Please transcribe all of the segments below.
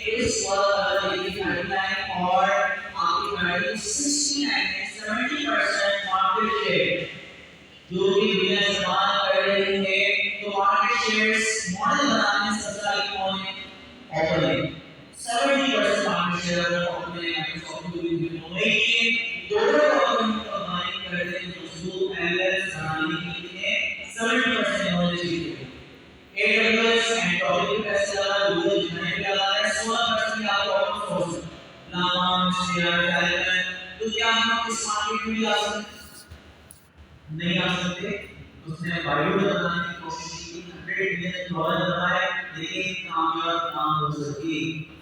इस वाला देखिए 39 और आपकी वैल्यू 69 है 70% मार्केट शेयर जो भी दुनिया से बात कर रही है तो मार्केट शेयर्स मॉडल बनाने में सबसे आगे कौन है एप्पल है 70% मार्केट शेयर अगर एप्पल ने माइक्रोसॉफ्ट को भी दोनों ही दोनों कंपनी कंबाइन कर रहे हैं दोस्तों एलएस बनाने के लिए 70% नॉलेज है AWS एंट्रोपिक कैसे लगा गूगल जितने भी लगा है 16% आपको ओपन सोर्स नाम शेयर टैलेंट तो क्या हम इस मार्केट में ला सकते नहीं आ सकते उसने बायो बनाने की कोशिश की $100 बिलियन लगाए लेकिन कामयाब ना हो सकी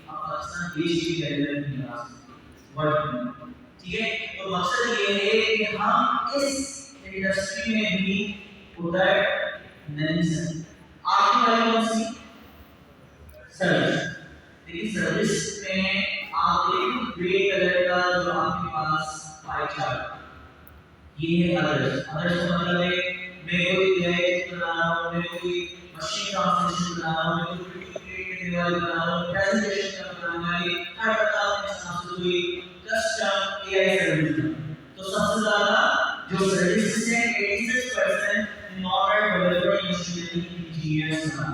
अब पाकिस्तान देश की टैलेंट नहीं ला सकते वर्ल्ड ठीक है तो मकसद ये है कि हम इस इंडस्ट्री में भी उतर नहीं सकते आपकी वाली कौन सी सर्विस देखिए सर्विस में आप एक ग्रे कलर का जो आपके पास पाई चार्ट ये है अदर्स अदर्स का मतलब है मैं कोई गैजेट बना रहा हूँ मैं कोई मशीन ट्रांसलेशन बना रहा हूँ मैं कोई क्रिएट करने वाली बना रहा हूँ प्रेजेंटेशन करने वाली हर प्रकार के हिसाब से कोई कस्टम एआई सर्विस तो सबसे ज्यादा जो सर्विसेज है 86% नॉर्मल डेवलपर इंस्ट्रूमेंट इंजीनियर्स का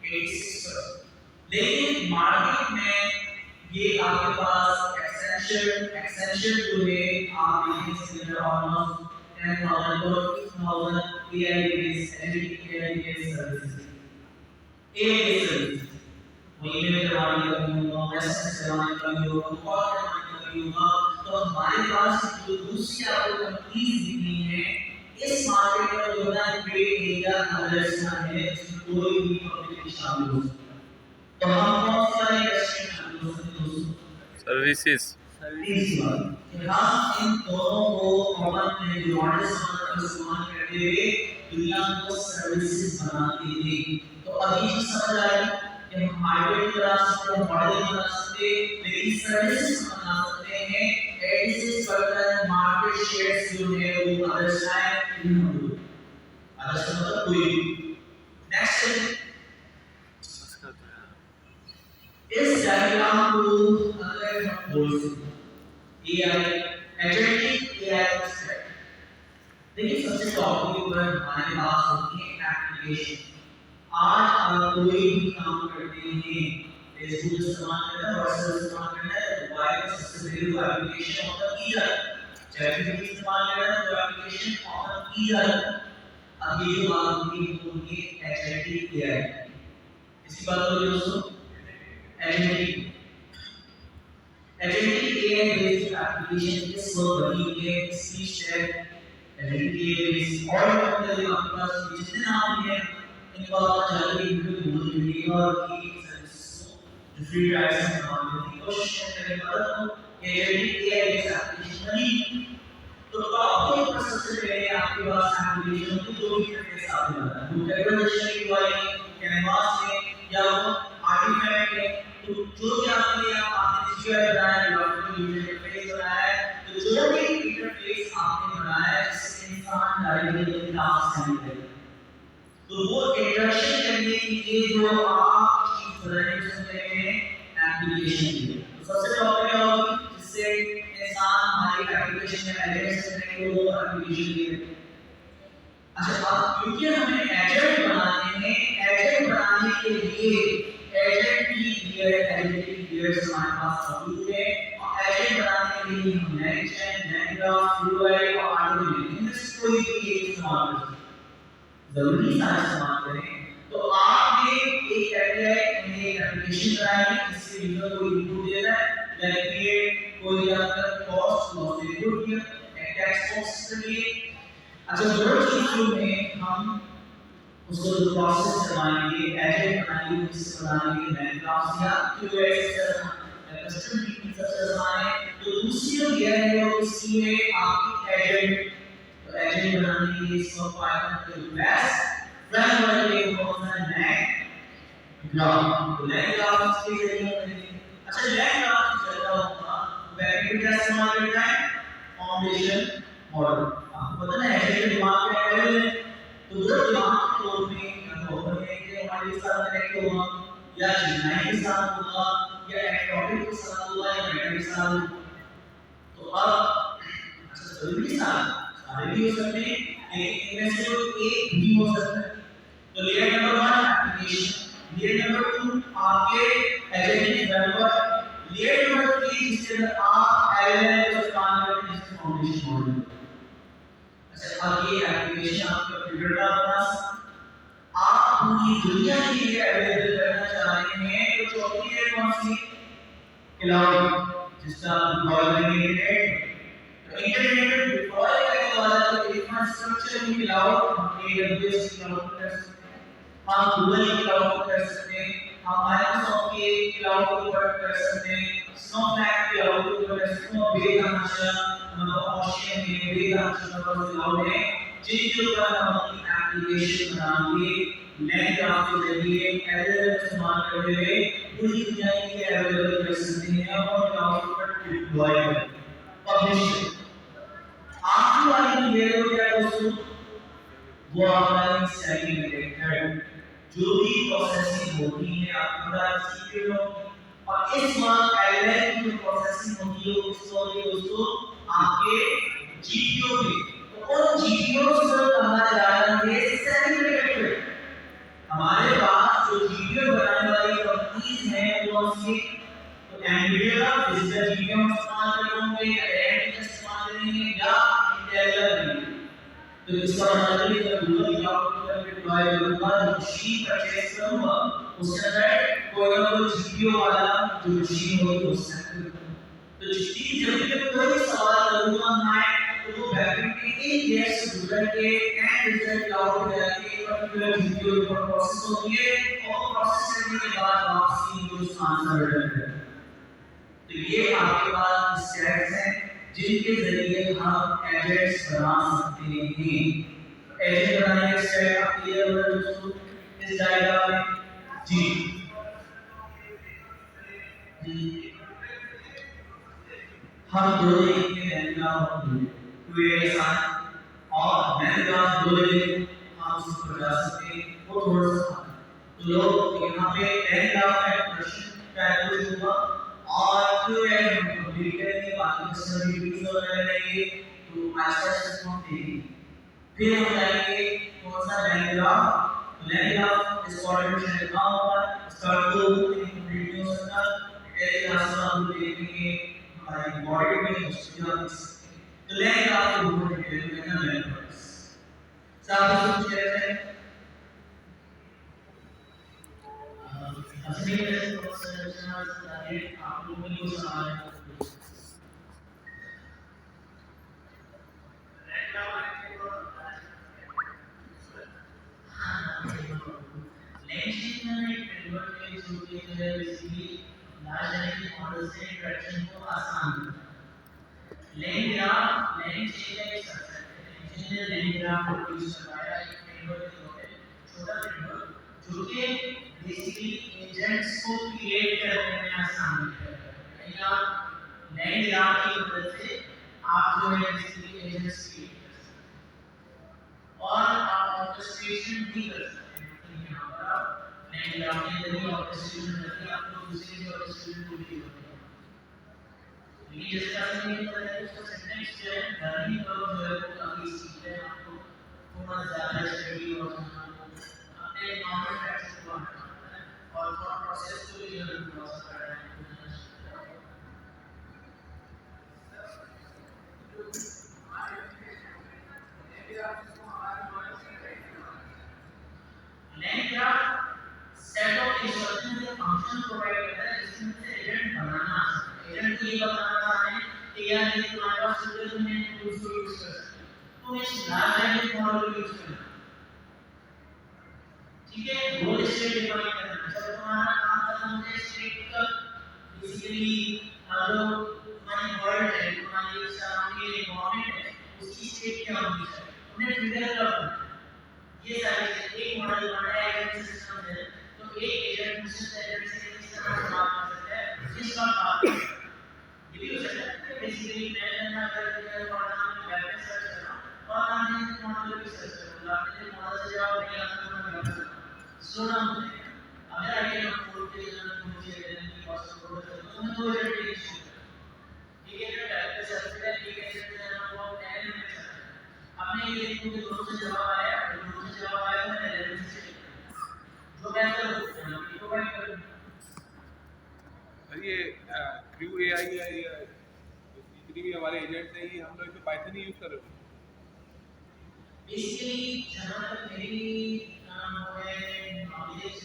86% लेकिन मार्केट में ये आपके पास एक्सेंशियल जो है आप देखें इसके ऑलमोस्ट 10,000 और 2,000 AI based services AI service वही में करवाने का भी होगा मैसेज करवाने का भी होगा कॉल करवाने का भी होगा तो हमारे पास जो दूसरी आपको कंपनीज दिखनी है इस मार्केट में जो ना ग्रे एरिया अदर्स है इसमें कोई भी कंपनी शामिल हो सकता तो हम कौन सी वाली इंडस्ट्री में शामिल हो सकते हैं सर्विसेज हम इन दोनों को कॉमन में जो मॉडल का इस्तेमाल करते हुए दुनिया को सर्विसेज बनाते हैं तो अभी चीज समझ आ रही कि हम हार्डवेयर बना सकते हैं मॉडल बना सकते हैं लेकिन सर्विसेज बना सकते हैं 86% मार्केट शेयर जो है वो अदर्स है अदर्स मतलब कोई नेक्स्ट इस डायग्राम को अगर हम बोल एआई एजेंटिक एआई स्टैक देखिए सबसे टॉप के ऊपर हमारे पास होती है एप्लीकेशन आज आप कोई भी काम करते हैं फेसबुक इस्तेमाल करना है व्हाट्सएप इस्तेमाल करना है तो मोबाइल में सबसे पहले वो एप्लीकेशन ओपन की जाए चैट इस्तेमाल करना है तो एप्लीकेशन ओपन की जाए अब ये जो बात होती है वो होती है एजेंटिक एआई इसकी बात करें दोस्तों agentic AI based application is so बनी है speech tag agentic AI based और मतलब आपके पास जितने नाम हैं इनको आप जाके वीडियो बोल दीजिए और की सर्विस को जो फ्री ट्रायल से करवाने की कोशिश करें तो एजेंटिक AI based application बनी तो टॉप के ऊपर सबसे पहले आपके पास एप्लीकेशन को जो भी इंटरफेस आपने बनाया वो कैटेगराइजेशन की वाली कैनवास है या वो आर्टिफैक्ट है तो जो भी आपने फिगर बनाया या आपने यूजर इंटरफेस बनाया है तो जो भी इंटरफेस आपने बनाया है जिससे इंसान डायरेक्टली टास्क करने लगे तो वो इंटरेक्शन करने के लिए जो आप चीज बनाने सकते हैं एप्लीकेशन के लिए तो सबसे टॉप पे क्या होगा जिससे इंसान हमारी एप्लीकेशन में एलिमेंट्स करने को वो एप्लीकेशन के लिए अच्छा अब क्योंकि हमें एजेंट बनाने हैं एजेंट बनाने के लिए एजेंट की लेयर हमारे पास मौजूद है और एजेंट बनाने के लिए हम नेक्स्ट नेटग्राफ यूआई और आर्डिनो इनमें से कोई भी एक इस्तेमाल कर सकते हैं जरूरी सारे इस्तेमाल करें तो आपने एक एप्लीकेशन बनाई जिससे यूजर को इनपुट देना है लाइक क्रिएट कोई आपका कॉस्ट लॉस इनपुट किया एक टेक्स्ट बॉक्स के लिए अच्छा जो चीज में हम उसको जो प्रोसेस करवाएंगे एजेंट बनाएंगे उससे बनाएंगे नेटग्राफ या क्यूएस कस्टम की सबसे आसान है तो दूसरी जो दिया है वो इसकी है आपकी एजेंट तो एजेंट बनाने के लिए इसको पाइथन के बेस्ट फ्रेमवर्क है कौन सा नेट ग्राफ तो नेट ग्राफ इसके जरिए अच्छा नेट ग्राफ से चल रहा होगा वेक्टर क्या इस्तेमाल करना है फाउंडेशन मॉडल आपको पता है एजेंट दिमाग में है तो जब दिमाग के तौर पे ओपन है कि हमारे साथ कनेक्ट होगा या जीनाई के साथ होगा जरूरी सारे भी हो सकते हैं, लेकिन इनमें से कोई एक भी हो सकता है। तो layer number 1 application, layer number 2 आपके एजेंट डेवलपर, लेयर नंबर 3 जिसके अंदर आप एलएलएम को इस्तेमाल करते हैं जिससे फाउंडेशन मॉडल। अच्छा, अब ये एप्लीकेशन आपका कंप्यूटर का बना आप पूरी दुनिया के लिए अवेलेबल करना चाह रहे हैं, तो चौथी है कौन सी? क्लाउड, जिसका डिप्लॉय करेंगे। तो इंटरनेट में डिप्लॉय करने वाला जो इंफ्रास्ट्रक्चर है क्लाउड, हम AWS क्लाउड कर सकते हैं, हम गूगल क्लाउड कर सकते हैं, हम माइक्रोसॉफ्ट के क्लाउड को वर्क कर सकते हैं, स्नोफ्लैक क्लाउड को कर सकते हैं, वेदांशा मतलब ओशियन में वेदांशा का क्लाउड है, जिनके ऊपर हम अपनी एप्लीकेशन बनाएंगे नए ग्राफ के जरिए एलएलएम इस्तेमाल करते हुए पूरी दुनिया के लिए अवेलेबल कर सकते हैं और क्लाउड पर डिप्लॉय करें, पब्लिश। आखिरी वाली लेयर हो गया दोस्तों, वो आपका सेमीकंडक्टर, जो भी प्रोसेसिंग होती है आपका सीपीयू और इस बार एलएलएम की जो प्रोसेसिंग होती है उसको दोस्तों आपके जीपीयू में, तो उन जीपीयू से कहा जा रहा है सेमीकंडक्टर। हमारे पास जो जीपीयू बनाने वाली कंपनीज हैं वो सी तो एनवीडिया फिजिकल जीपीयू इस्तेमाल करेंगे या एआरएम इस्तेमाल करेंगे या इंटेल करेंगे। तो इसका मतलब है कि गूगल क्लाउड पर डिप्लॉय करूंगा, जो मशीन परचेज करूंगा उसके अंदर कोई ना कोई जीपीयू वाला जो मशीन होगी उससे तो जितनी जब भी कोई सवाल करूंगा मैं तो वो बैकएंड के एक लेयर से गुजर के एंड रिजल्ट क्लाउड में जाके पर्टिकुलर जीपीयू पर प्रोसेस होती है और प्रोसेस करने के बाद वापसी जो आंसर रिटर्न है। तो ये आपके पास स्टेप्स हैं जिनके जरिए हम एजेंट्स बना सकते हैं। एजेंट बनाने के स्टेप आप क्लियर हो रहे दोस्तों इस डायग्राम में? जी हम दो देखते हैं डायग्राम क्वेरी आसान और डायग्राम दो देखते हम उसको बता सकते हैं वो थोड़ा सा तो लोग यहाँ पे डायग्राम में प्रश्न कैलकुलेट होगा और फिर हम कंप्लीट करेंगे, बाकी सभी वीडियोस वगैरह रहेंगे तो मास्टर सिस्टम देंगे। फिर हम जाएंगे कौन सा डायग्राम, तो डायग्राम इस कोऑर्डिनेशन में काम होगा स्टार्ट टू वीडियोस का डिटेल क्लास में हम देखेंगे हमारी बॉडी में हॉस्पिटल तो डायग्राम को बहुत डिटेल में करना है। साथ ही शेयर करें असली में संरचना से आप लोगों को सवाल है मॉडल से इंटरेक्शन को आसान लेन ग्राफ लेन चेंज का एक स्ट्रक्चर है इंजीनियर लेन ग्राफ को प्रोड्यूस करवाया एक फ्रेमवर्क है छोटा फ्रेमवर्क जो कि बेसिकली एजेंट्स को क्रिएट करने में आसान है या लेन ग्राफ की मदद से आप जो है बेसिकली एजेंट्स क्रिएट कर सकते हैं और आप ऑर्केस्ट्रेशन भी कर सकते हैं। यहाँ पर आप लेन ग्राफ के जरिए ऑर्केस्ट्रेशन करके आप लोग दूसरे जो ऑर्केस्ट्रेशन को भी होते हैं ये डिस्कशन में पता है उसका सिंटैक्स जो है लर्निंग कर्व जो है वो काफी सीखते हैं आपको थोड़ा ज्यादा स्टडी और अपने नॉर्मल प्रैक्टिस को बढ़ाना है और थोड़ा प्रोसेस को भी लर्न क्रॉस करना है। लेन ग्राफ सेट ऑफ इंस्ट्रक्शंस या फंक्शन प्रोवाइड करता है जिसमें से एजेंट बनाना एजेंट को ये बताना है कि यार ये तुम्हारे पास सिस्टम में टूल्स को यूज कर सकते हो तो इस लार्ज लैंग्वेज मॉडल को यूज करना ठीक है गोल स्टेट डिफाइन करना जब तुम्हारा काम खत्म हो जाए स्टेट का बेसिकली जो तुम्हारी वर्ल्ड है तुम्हारी सराउंडिंग एनवायरनमेंट है उसकी स्टेट क्या होनी चाहिए उन्हें ट्रिगर करना ये सारे एक मॉडल बनाया एजेंट सिस्टम है तो एक एजेंट दूसरे एजेंट से किस तरह से बात कर सकता है जिसका बात ये भी हो सकता है बेसिकली मैं जानना चाहता हूं पढ़ना में वेब पे सर्च करना और आने मॉडल पे सर्च करना आपने मॉडल से जवाब नहीं आता तो मैं क्या करूं सुना अगर आगे हम कोड के लिए मुझे की कॉस्ट कोड तो मैं दो एजेंट यूज ठीक है वेब पे सर्च करें ठीक है एजेंट को सर ये क्रू एआई है, ये जितनी भी हमारे एजेंट्स हैं, ये हम लोग इसमें पाइथन ही यूज कर रहे हो। बेसिकली जहाँ तक मेरी है नॉलेज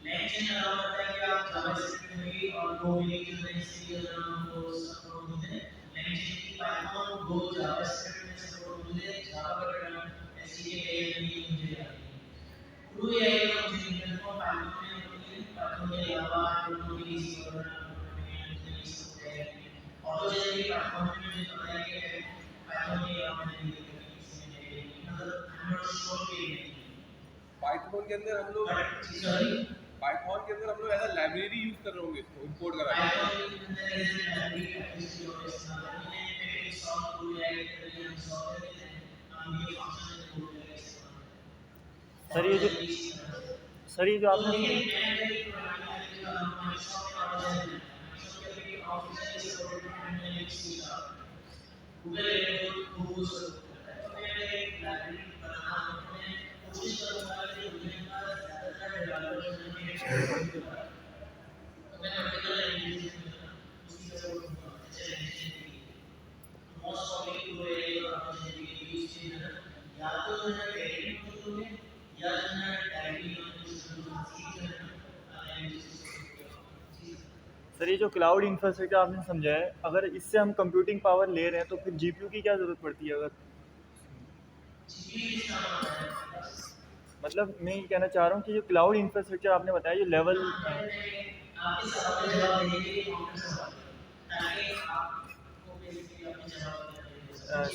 लैंग्वेज अलाउ करता है कि आप जावास्क्रिप्ट में भी और गो में भी जो है सीरियल को सपोर्ट होते हैं लैंग्वेज की पाइथन गो जावास्क्रिप्ट में सपोर्ट होते हैं जावा का एससीके लेयर नहीं मुझे याद नहीं क्रू एआई का मुझे नहीं पता पाइथन में होती है पाइथन के अलावा प्रोटोकॉल्स वगैरह में सकते हैं और जैसे कि पाइथन में मुझे पता है कि पाइथन के अलावा मैंने पाइथन के अंदर हम लोग पाइथन के अंदर हम लोग ऐसा लाइब्रेरी यूज कर रहे होंगे, इसको इंपोर्ट करा सर ये जो आपने सर ये जो क्लाउड इंफ्रास्ट्रक्चर आपने समझाया है, अगर इससे हम कंप्यूटिंग पावर ले रहे हैं तो फिर जीपीयू की क्या ज़रूरत पड़ती है? अगर मतलब मैं ये कहना चाह रहा हूँ कि जो क्लाउड इंफ्रास्ट्रक्चर आपने बताया जो लेवल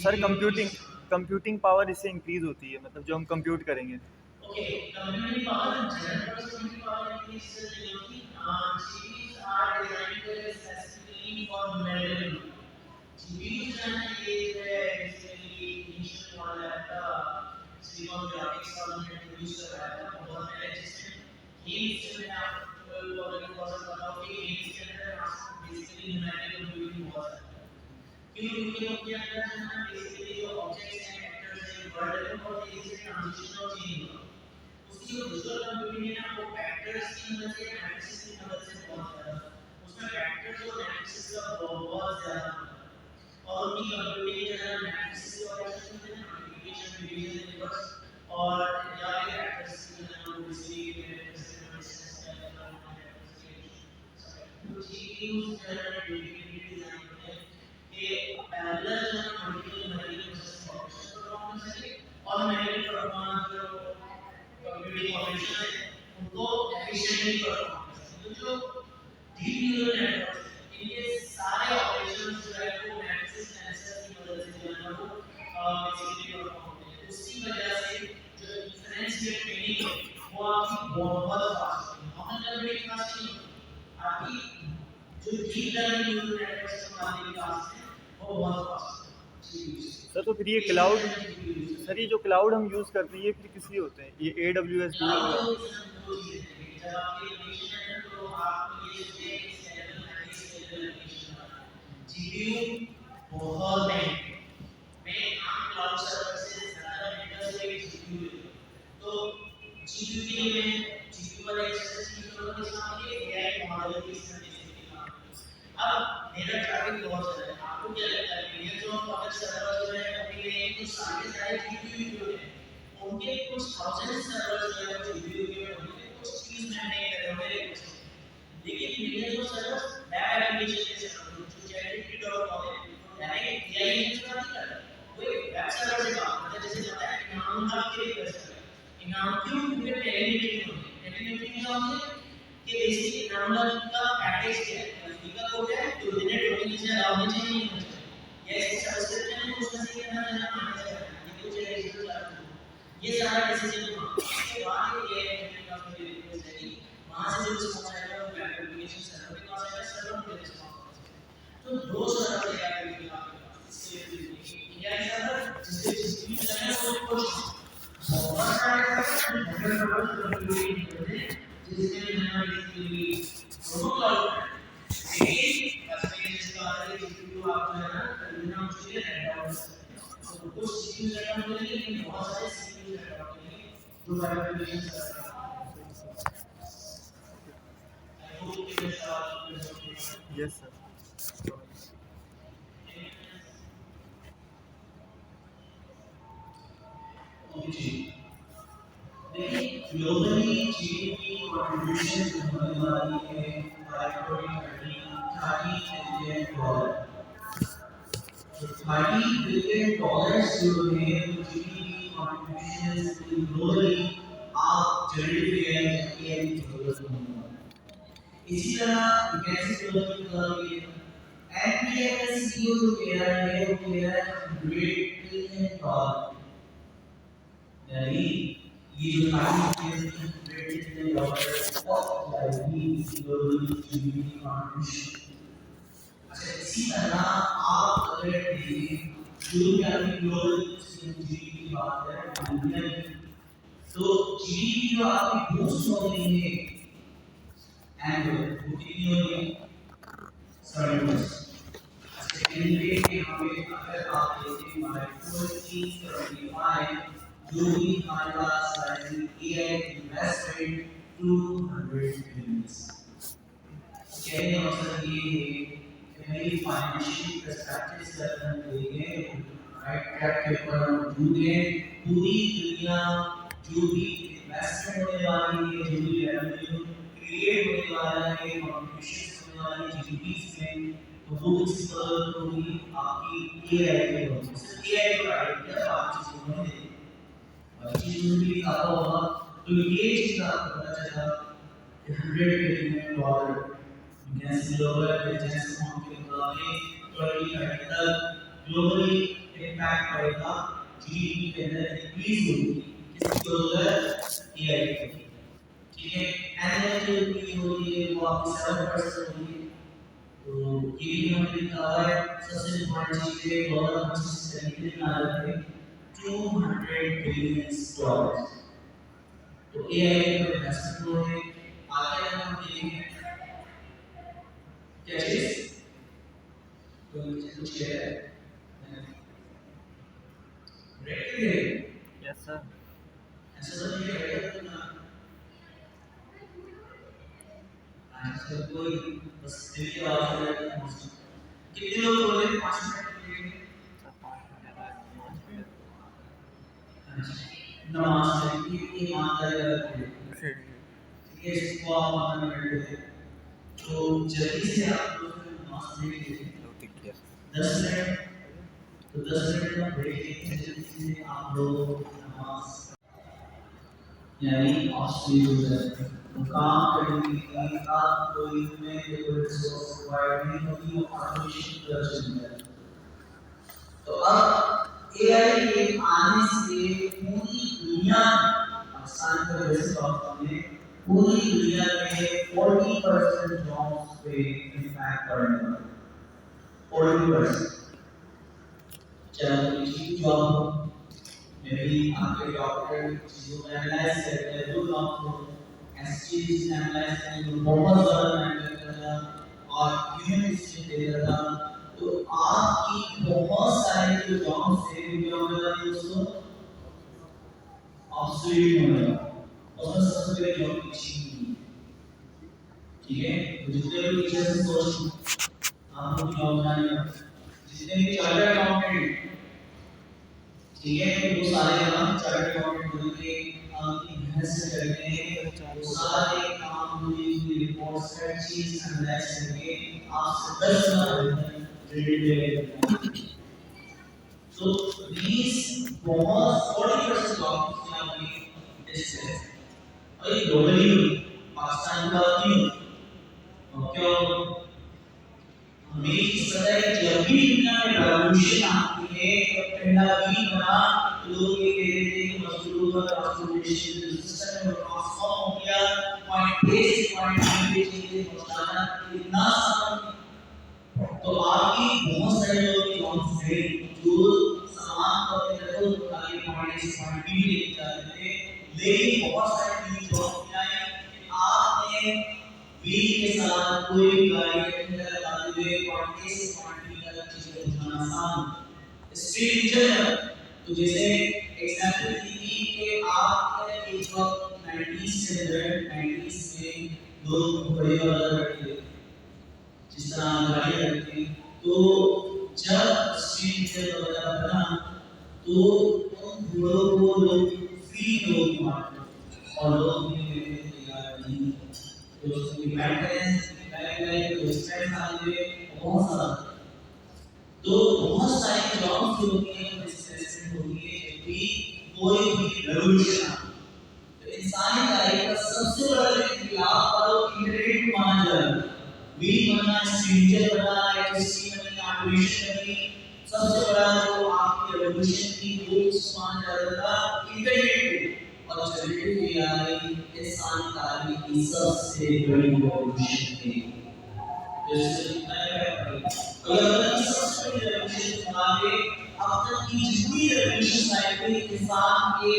सर कंप्यूटिंग पावर इससे इंक्रीज होती है, मतलब जो हम कंप्यूट करेंगे। Okay, computing power, general computing power increase GPUs are designed specifically for memory. GPUs is basically initial model at the Silicon graphics और introduce कराया था बहुत पहले जिसमें गेम्स में आप लोगों को पता हो कि गेम्स के अंदर बेसिकली न्यूमेरिकल कंप्यूटिंग बहुत है क्योंकि उनके अंदर जो है बेसिकली जो ऑब्जेक्ट्स हैं वेक्टर्स हैं वर्ड है बहुत तेजी से ट्रांजिशन और चेंज होगा उसकी जो विजुअल कंप्यूटिंग है ना वो वेक्टर्स की मदद से मैट्रिसेस की मदद से बहुत ज्यादा उसमें वेक्टर्स और मैट्रिसेस का बहुत ज्यादा और उनकी कंप्यूटिंग जो है मैट्रिसेस के ऑपरेशन होते हैं मल्टीप्लिकेशन डिवीजन रिवर्स और या फिर वेक्टर्स की जो है वो बेसिकली तो जीपीयूज जो है डेडिकेटेड डिजाइन होते हैं कि पैरेलल जो है मल्टीपल प्रोसेस ऑपरेशन परफॉर्म कर सके और मैनुअल परफॉर्मेंस जो कंप्यूटिंग ऑपरेशन है उनको एफिशिएंटली परफॉर्म कर सके तो जो डीप न्यूरल नेटवर्क इनके सारे ऑपरेशंस जो है वो मैट्रिक्स सेंसर की मदद से जो है वो बेसिकली परफॉर्म होते हैं उसी वजह से जो इंफरेंस की ट्रेनिंग है वो आपकी बहुत फास्ट है नॉर्मल लर्निंग फास्ट नहीं आपकी जो डीप लर्निंग न्यूरल नेटवर्क इस्तेमाल के पास है वो बहुत फास्ट है सर तो फिर ये क्लाउड सर ये जो क्लाउड हम यूज़ करते हैं ये फिर किस लिए होते हैं? ये AWS बहुत मैं आम क्लाउड सर्वर से ज़्यादा बेटर से जीपीयू तो जीपीयू के लिए मैं जीपीयू वाला एक्सेस की जरूरत है इसके लिए एआई मॉडल की अब मेरा ट्रैफिक बहुत ज़्यादा है आपको क्या लगता है मेरे जो पब्लिक सर्वर जो है अभी में कुछ सारे जीपीयू जो है उनके कुछ थाउजेंड सर्वर जो है जीपीयू के होंगे कुछ चीज मैंने करे होंगे लेकिन मेरे जो सर्वर वेब एप्लीकेशन के सर्वर जो chatgpt.com है डायरेक्ट एआई यूज करता है वो एक वेब सर्वर से काम करता है जैसे जाता है इनाम का के रिक्वेस्ट है इनाम क्यों क्योंकि टेलीमेट्री क्या होती है कि बेसिकली इनाम का पैकेज क्या है का कोड है जो जिन्हें टोकन से अलाउ नहीं चाहिए ये इसकी सब्सक्रिप्शन है उसमें से कितना देना मांगा जाएगा ये कुछ रजिस्टर चार्ज ये सारा डिसीजन उसके बाद ये का मुझे रिक्वेस्ट है कि वहां से जो रिस्पांस आएगा वो वेब एप्लीकेशन सर्वर के पास आएगा सर्वर को रिस्पांस तो दो सर्वर तैयार करके आपके पास इसके ये सर्वर जिससे डिस्ट्रीब्यूट करना है वो कुछ बहुत सारे सर्वर जिसमें हमारा बेसिकली दोनों क्लाउड लेकिन कस्टमाइजेशन का आता है जीपीयू आप जो है ना खरीदना मुश्किल है लैपटॉप तो कुछ सीपीयू लैपटॉप मिलेंगे लेकिन बहुत सारे सीपीयू लैपटॉप मिलेंगे जो वेब एप्लीकेशन कर सकते हैं आई होप कि ये सवाल यस सर। देखिए ग्लोबली जीडीपी कंट्रीब्यूशन होने वाली है 530 बिलियन डॉलर। तो 30 बिलियन डॉलर जो है जीडीपी कंट्रीब्यूशन ग्लोबली आप जनरेट करेंगे की जरूरत नहीं है। इसी तरह कैसे ग्लोबल इकोनॉमी एनपीएससीओ जो कह रहा है वो कह रहा है 100 बिलियन डॉलर। यानी ये जो $100 of lively global GDP contribution. अच्छा इसी तरह आप अगर देखें जो भी आपकी ग्लोबल जीडीपी की बात है दुनिया की, तो जीडीपी जो आपकी बूस्ट हो रही है एनुअल वो कितनी हो रही है 70%। सेकेंड रेट के हमें अगर आप देखें हमारे 2025 जो भी हमारे पास एआई इन्वेस्टमेंट 200 बिलियन। कहने का मतलब ये है कि नई फाइनेंशियल पर्सपेक्टिव से अगर हम देखें राइट ट्रैक के ऊपर हम मौजूद हैं। पूरी दुनिया जो भी इन्वेस्टमेंट होने वाली है जो भी रेवेन्यू क्रिएट होने वाला है कॉन्ट्रिब्यूशन होने वाली जीडीपी में तो वो किस तरह होगी आपकी एआई के वजह से। एआई का आइडिया बाकी चीजों में चीज़ों भी आता होगा। तो ये चीज़ आपको पता चला कि $100 बिलियन गैस ग्लोबल बिजनेस के मुताबिक 2030 तक ग्लोबली इम्पैक्ट पड़ेगा जीडीपी के अंदर इंक्रीज होगी किसकी बदौलत एआई की। ठीक है एनुअल जो इंक्रीज हो रही है वो आपकी 7% होगी। तो ये भी हमने लिखा हुआ है सबसे इम्पोर्टेंट चीज़ है डॉलर 25 तरीके में आ रहे हैं $200 बिलियन। तो एआई में इन्वेस्टमेंट हो रहे हैं। आगे अगर हम देखें क्या चीज तो कुछ कह रहा है ब्रेक ले यस सर। ऐसा तो नहीं है ना ऐसा कोई बस दिल की आवाज है कितने लोग बोले 5 मिनट के लिए नमाज की ईमानदारी रखें। ठीक है इसको आप मानना करते तो जल्दी से आप लोग नमाज पढ़ लीजिए 10 मिनट। तो 10 मिनट का ब्रेक लेके जल्दी से आप लोग नमाज यानी ऑस्ट्री हो जाए तो काम करने के लिए आप कोई में कोई रिसोर्स प्रोवाइड नहीं होगी वो ऑटोमेशन कर चलता है। तो अब एआई के आने से पूरी दुनिया पाकिस्तान का वैसे बात करें पूरी दुनिया में 40% जॉब्स पे इम्पैक्ट पड़ने वाला है 40%। चाहे किसी जॉब हो मे बी आपके डॉक्टर चीजों को एनालाइज करते हैं जो जॉब हो ऐसी चीज एनालाइज करने में बहुत ज़्यादा मेहनत करना और ह्यूमन इंस्टिंक्ट दे रहा तो आपकी बहुत सारी जो जॉब्स है वो होने वाली उसको ऑब्सोल्यूट होने वाला उसमें सबसे पहले जॉब टीचिंग की। ठीक है तो जितने भी टीचर्स हैं सोच आप लोग जॉब जाने जितने भी चार्टर्ड अकाउंटेंट ठीक है वो सारे काम चार्टर्ड अकाउंटेंट बनेंगे आपकी मेहनत से करते हैं वो सारे काम पूरी रिपोर्ट्स स्प्रेडशीट्स एनालाइज करके आपसे 10 गुना So these बहुत 40% जॉब्स में आपकी डिस्टेंस और ये ग्लोबली पाकिस्तान का क्यों और क्यों हमें इस पता है कि जब भी दुनिया में रेवोल्यूशन आती है तो पहला भी बना लोग ये कहते थे कि मजदूरों का ट्रांसफॉर्मेशन सिस्टम में ट्रांसफॉर्म हो गया पॉइंट ए से पॉइंट बी पे चीजें पहुंचाना इतना आसान तो आपकी बहुत सारे लोग जॉब्स थे जो सामान को अपने तरफ आगे पॉइंट से पॉइंट बी लेके जाते थे लेकिन बहुत सारे नई जॉब्स आए कि आपने व्हील के साथ कोई भी गाड़ी अपने तरफ आते हुए पॉइंट ए से पॉइंट बी तक चीजें पहुंचाना आसान स्पीड इंजन तो जैसे एग्जांपल दी कि आपने एक जॉब 90s से 90s में लोग बड़े वाला करते थे जिस तरह हम गाड़ी रखते हैं, तो जब स्ट्रीट से वगैरह बना तो उन घोड़ों को लोग फ्री लोग मारते और लोग भी लेने को तैयार नहीं, तो उसकी मेंटेनेंस लाइक तो स्ट्रेस आने बहुत सारा, तो बहुत सारी जॉब्स जो होती हैं डिस्प्लेसमेंट होती है, जब भी कोई भी रेवोल्यूशन, तो इंसानी तारीख का सबसे बड़ा इनकलाब और इंटरनेट को माना जा रहा है। व्हील बनना, स्ट्रेंजर बनना, इलेक्ट्रिसिटी बननी, ऑटोमेशन बननी, सबसे बड़ा जो आपकी रेवोल्यूशन की वो माना जा रहा था इंटरनेट को, और जनरेटिव एआई इंसानी तारीख की सबसे बड़ी रेवोल्यूशन थी। जैसे अगर सबसे बड़ी रेवोल्यूशन हमारे अब तक की जितनी रेवोल्यूशन आई थी, इंसान के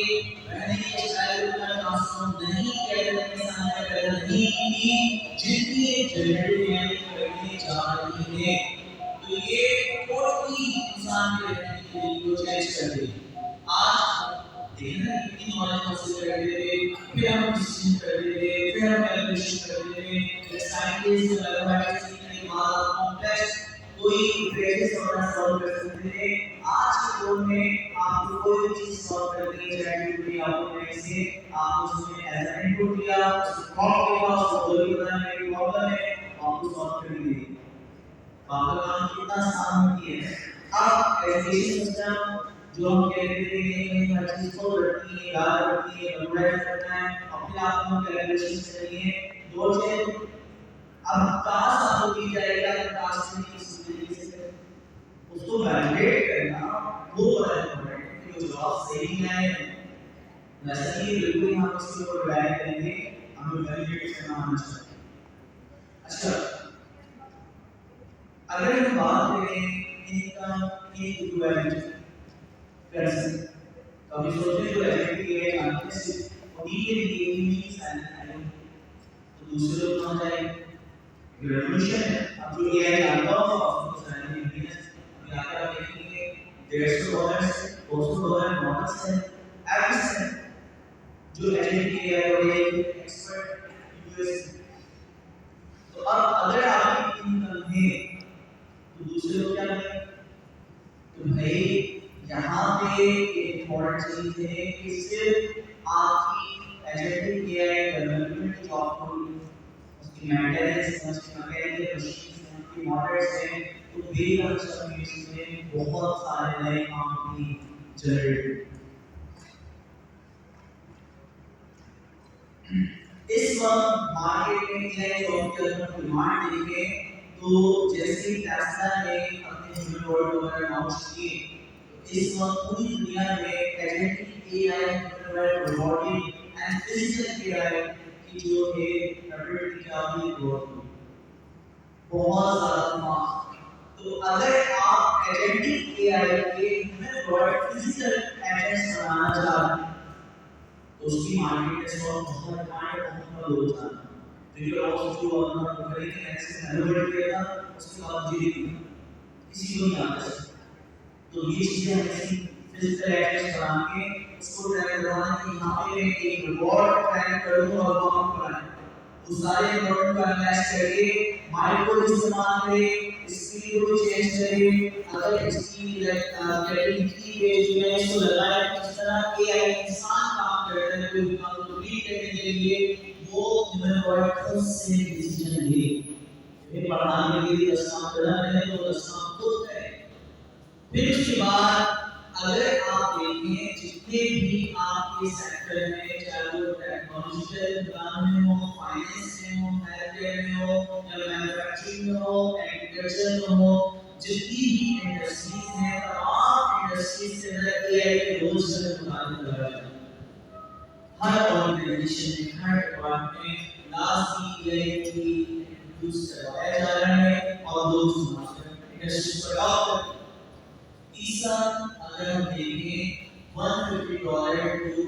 रहने के स्टाइल में ट्रांसफॉर्म नहीं किया गया, इंसान ने पैदा नहीं की, जितनी जनरेटिव एआई करने जा रही है, तो ये टोटली इंसान के रहने के लिए को चेंज कर देगी। आज देखना कितनी नॉलेज हासिल कर रहे थे, फिर हम डिसीजन कर रहे थे, फिर हम कैलकुलेशन कर रहे थे, साइंटिस्ट मैथमेटिक्स सीखने के बाद कॉम्प्लेक्स कोई इक्वेशन सॉल्व कर सकते थे। आज के दौर में आपको कोई भी चीज सॉल्व करनी है, चैट आपको ऐसे आपको उसमें एज एन इनपुट दिया, उसको प्रॉम्प्ट दिया, उसको बोल दिया मेरी प्रॉब्लम है, आपको सॉल्व कर दी। आपका काम कितना आसान हो गया है। अब एजुकेशन सिस्टम जो हम कहते थे कि हर चीज को रखनी है, याद रखनी है, मेमोराइज करना है, अपने आप में कैलकुलेशन करनी है, दो चीज अब टास्क आपको दी जाएगा, टास्क में किस तरीके से उसको वैलिडेट करना, वो बड़ा इम्पोर्टेंट है कि वो जवाब सही है। वैसे ही बिल्कुल हम इसके ऊपर वैलिड करेंगे, हमें वैलिडेट करना आना चाहिए। अच्छा, अगर हम बात करें इनका इक्विवेलेंट कैसे, तो अभी सोचते जो एजेंट है जानते हैं उन्हीं के लिए ही साइलेंट, तो दूसरे लोग कहाँ जाएंगे? रेवोल्यूशन है। अब जो एआई आता है उसको साइलेंट इंजीनियर्स अभी आकर आप देखेंगे $150 $200 मॉडल्स हैं, एप्स हैं जो एजेंट एआई वाले एक्सपर्ट यूएस। तो अब अगर आपकी इनकम है तो दूसरे लोग क्या करेंगे? तो भाई यहाँ पे एक इम्पोर्टेंट चीज है कि सिर्फ आपकी एजेंटिक एआई डेवलपमेंट की जॉब को, उसकी मेंटेनेंस, उसकी मैकेनिकल मशीन, उसकी मॉडल्स हैं, तो बेहद में बहुत सारे नए काम भी जनरेट। इस वक्त मार्केट में एआई जॉब की अगर डिमांड देखें तो जैसे टेस्ला ने अपने ह्यूमन वगैरह लॉन्च किए, तो इस वक्त पूरी दुनिया में agentic AI, robotic and physical AI की जो है कैपेबिलिटी काफी ग्रोथ हुई, बहुत ज्यादा फास्ट। तो अगर आप एजेंटिक एआई के ह्यूमन फिजिकल एजेंट्स बनाना चाहते हैं तो उसकी मार्केट में बहुत डिमांड बहुत लोग चाहते हैं। देखिए और जो अपना करेंगे ऐसे एलोवेट किया था, उसके बाद जीडी किसी को नहीं आता। तो ये चीजें हमें फिजिकल एड्रेस बना के उसको ट्रैक करवाना कि यहाँ पे मैं एक रिवॉर्ड ट्रैक करूँ और वो आपको बनाए, तो सारे रिवॉर्ड को एनालाइज करके माइंड को इस्तेमाल करें, स्पीड को चेंज करें, अगर इसकी कैपेबिलिटी पे जो है इसको लगाए किस तरह एआई इंसान काम करता है कोई काम को रीड करने के लिए, वो ह्यूमन खुद से डिसीजन ले। फिर पढ़ाने के लिए 10 काम करना है तो 10 काम खुद करें। फिर उसके बाद अगर आप देखें जितने भी आपके सेक्टर में, चाहे वो टेक्नोलॉजिकल दुकान में हो, फाइनेंस में हो, हेल्थ केयर में हो, या मैन्युफैक्चरिंग में हो, एग्रीकल्चर में हो, जितनी भी इंडस्ट्रीज हैं, तमाम इंडस्ट्रीज से एआई के रोज मुताबिक लगा है। हर ऑर्गेनाइजेशन में, हर डिपार्टमेंट में लास्ट एआई की यूज करवाया जा रहा है और लोग इंडस्ट्री पर अडॉप्ट। तीसरा अगर हम देखें $150 to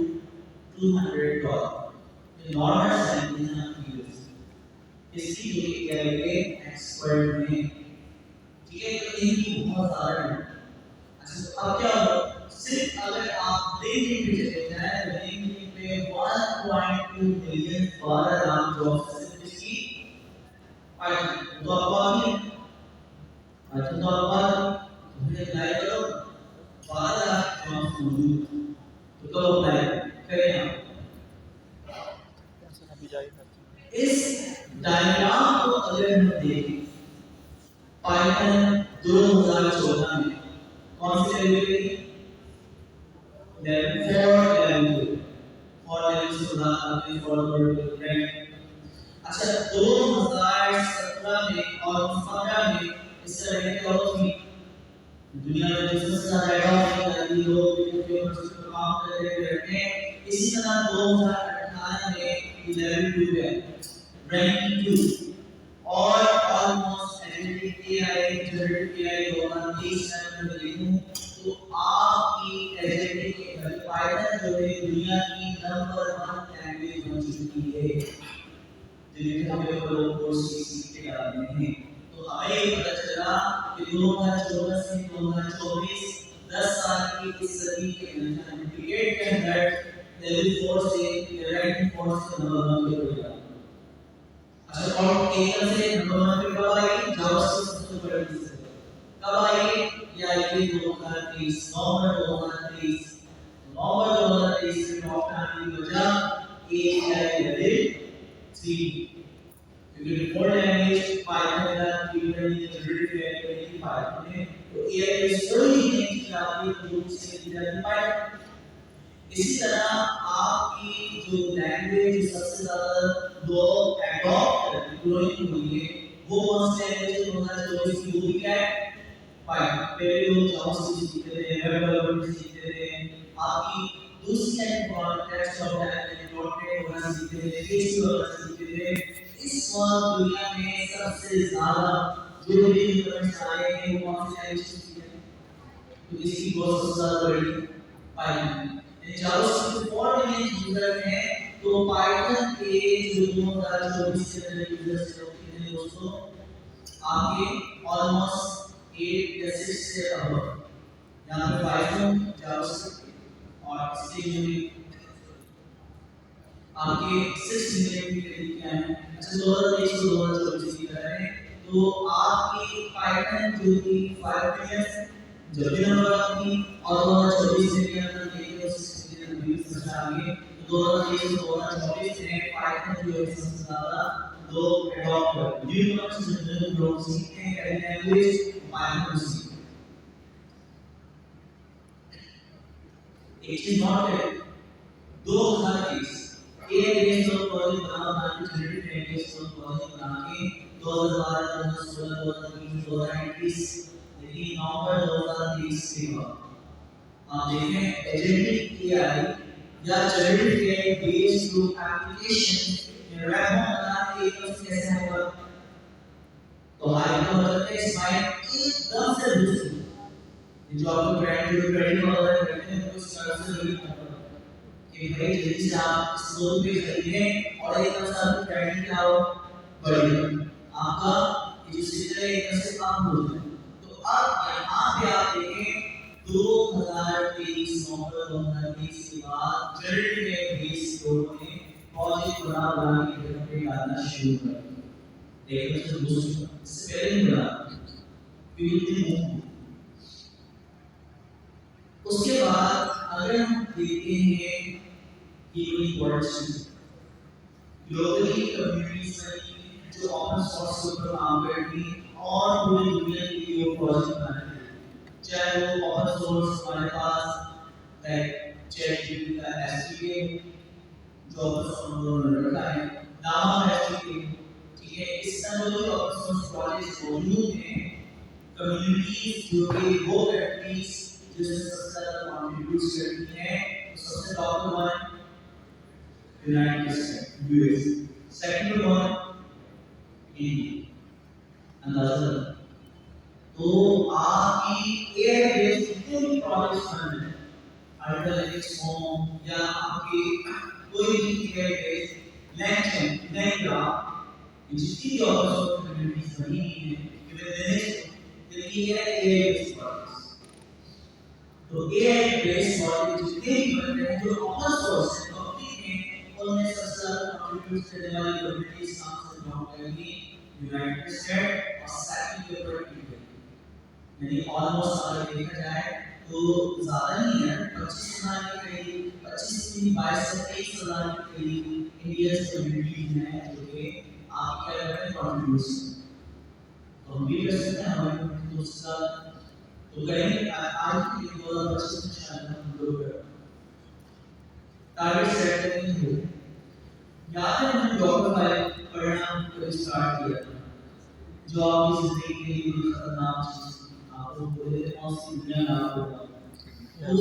$200 नॉर्मल सैलरी हम यूज इसकी जो एआई के एक्सपर्ट में, ठीक है, तो इनकी बहुत सारा है। अच्छा अब क्या होगा, सिर्फ अगर आप लिंक्डइन पे चले जाएं तो लिंक्डइन पे 1.2 मिलियन 12 लाख जॉब्स इसकी तो आपको पाइथन तो आप तुमने अप्लाई करो, 12 जॉब्स मौजूद, तो कब अप्लाई करें आप? अभी जाएगा। इस डायग्राम को अगर हम देखें, पाइथन 2014 में कौन सी लेवल थी? लेवल 4 लेवल 2 और लेवल सुधा आपने फॉरवर्ड रैंक। अच्छा 2017 में और 2015 में इस तरह की जॉब थी, दुनिया में बिजनेस का डायग्राम निकाली, लोग वीडियो पर काम कर रहे हैं। इसी तरह 2018 में लेवल 2 है, रैंकिंग 2 और ऑलमोस्ट एजेंटिक जनरेटिव एआई 2023 में देखूं तो आपकी एजेंटिक पाइथन जो है दुनिया की नंबर 1 लैंग्वेज बन चुकी है, जिन्हें हम लोग कोर्स सीखते आ रहे हैं। तो हमें पता चला कि 2014 से 2024 10 साल की इस सदी के पीरियड के अंदर लेवल 4 से रैंकिंग 4 से नंबर 1 पे हो गया। अच्छा और केवल से नंबर 1 पे कब आई? जावास्क्रिप्ट सबसे बड़ी चीज है। कब आई? ये आई 2023 नवंबर 2023 में टॉप आने की वजह एआई लेवल 3, क्योंकि डिफॉल्ट लैंग्वेज पाइथन का टीवी जनरेटिव एआई की पाइथन है, तो एआई इज सोली नहीं कि आपकी ग्रुप से डिजाइन पाइथन। इसी तरह आपकी जो लैंग्वेज सबसे ज्यादा लोग एडॉप्ट करते ग्रोइंग हुई है, वो कौन सी लैंग्वेज है? 2024 की वो भी क्या है? पाइथन। पहले लोग जावास्क्रिप्ट सीखते थे, वेब डेवलपमेंट सीखते थे, आपकी दूसरी लैंग्वेज टेक्स्ट ऑब्जेक्ट डॉट वगैरह सीखते थे, एचटीएमएल वगैरह सीखते थे। इस वक्त दुनिया में सबसे ज्यादा जो भी इन्वेंट्स आए हैं वो कौन सी लैंग्वेज सीखते हैं? तो इसकी बहुत सबसे ज्यादा बड़ी पाइथन। जावास्क्रिप्ट फॉर यूजर है, तो पाइथन के जो 2024 के अंदर यूजर्स हैं दोस्तों आपके ऑलमोस्ट 8 या 6 से अबव, यहाँ पे पाइथन जावास्क्रिप्ट और इसके जो आपके 6 मिलियन के करीब क्या है। अच्छा 2023 से 2024 की कर रहे हैं, तो आपकी पाइथन जो कि 5 मिलियन जब भी नंबर आपकी और 2024 से भी अगर देखें तो 6 मिलियन भी सबसे आगे। 2023 से 2024 में पाइथन जो है सबसे ज्यादा लोग एडॉप्ट कर न्यू यूनिवर्सिटी लोग सीखते हैं कई लैंग्वेज पाइथन सीखते हैं। इट इज नॉट दैट 2023 एक देश को प्रोजेक्ट बना के जनरेटिव लैंग्वेज को प्रोजेक्ट बना के 2012 2016 2019 2021 लेकिन नवंबर 2023 के बाद आप देखें एजेंटिक एआई या जनरेटिव एआई बेस्ड जो एप्लीकेशन में रैप बना के कैसे होगा। तो हमारे को मतलब है स्माइल एकदम से दूसरी जो आपको ब्रांड जो ट्रेडिंग वगैरह करते हैं तो सर्च से रिलेट करते हैं कि भाई जल्दी से आप स्टोर पे खरीदें और एकदम से आपकी ट्रेडिंग क्या हो बढ़ेगी, आपका जो सिस्टम है एकदम से काम हो जाए। तो अब यहाँ पे आप देखें 2023 नवंबर 2023 के बाद जनरेटिव एआई बेस्ड लोगों ने प्रोजेक्ट बना के घर पे डालना शुरू कर दिया। देखो तो दूसरा इससे पहले नहीं बना क्योंकि उसके बाद अगर हम देखते हैं कि कोई वर्ड्स ग्लोबली कम्युनिटीज में जो ओपन सोर्स के ऊपर काम करती और पूरी दुनिया के लिए वो प्रोजेक्ट बनाते हैं, चाहे वो ओपन सोर्स हमारे पास लाइक चैटजीपीटी का एसडीके जो ओपन सोर्स उन्होंने रखा है, नामा एसडीके, ठीक है। इस तरह जो ओपन सोर्स प्रोजेक्ट्स मौजूद हैं, कम्युनिटीज जो कि वो कंट्रीज जिसमें सबसे ज्यादा कंट्रीब्यूट करती हैं, सबसे top one United states US, second one India, अंदाजा। तो आपकी एआई बेस्ड जितने भी प्रोजेक्ट्स बन रहे हैं, अल्टरनेटिव होम या आपके कोई भी एआई बेस्ड लैंग्वेज लैंग्वेज जितनी भी ओपन सोर्स कम्युनिटीज बनी हुई हैं, ये एआई बेस्ड प्रोजेक्ट्स। तो एआई बेस्ड प्रोजेक्ट जितने भी बन रहे हैं जो ओपन सोर्स है पब्लिक में, उनमें सबसे ज्यादा कंट्रीब्यूट करने वाली कम्युनिटीज नाम से नाम करेंगी यूनाइटेड स्टेट्स और सेकंड के ऊपर इंडिया। यानी ऑलमोस्ट अगर देखा जाए तो ज़्यादा नहीं है, 25,000 के करीब, 25 से 22 से 23,000 के करीब इंडियन कम्युनिटीज हैं जो कि आप क्या करते हैं कॉन्ट्रीब्यूशन, तो हम भी कर सकते हैं हमारे दोस्त का तो करेंगे आज के 2025 में शायद हम लोग टारगेट सेट करेंगे। याद है हमने डॉक्टर वाले पढ़ना को स्टार्ट किया था, जो आपकी जिंदगी के लिए खतरनाक चीज आपको बोले कौन सी दुनिया में आपको तो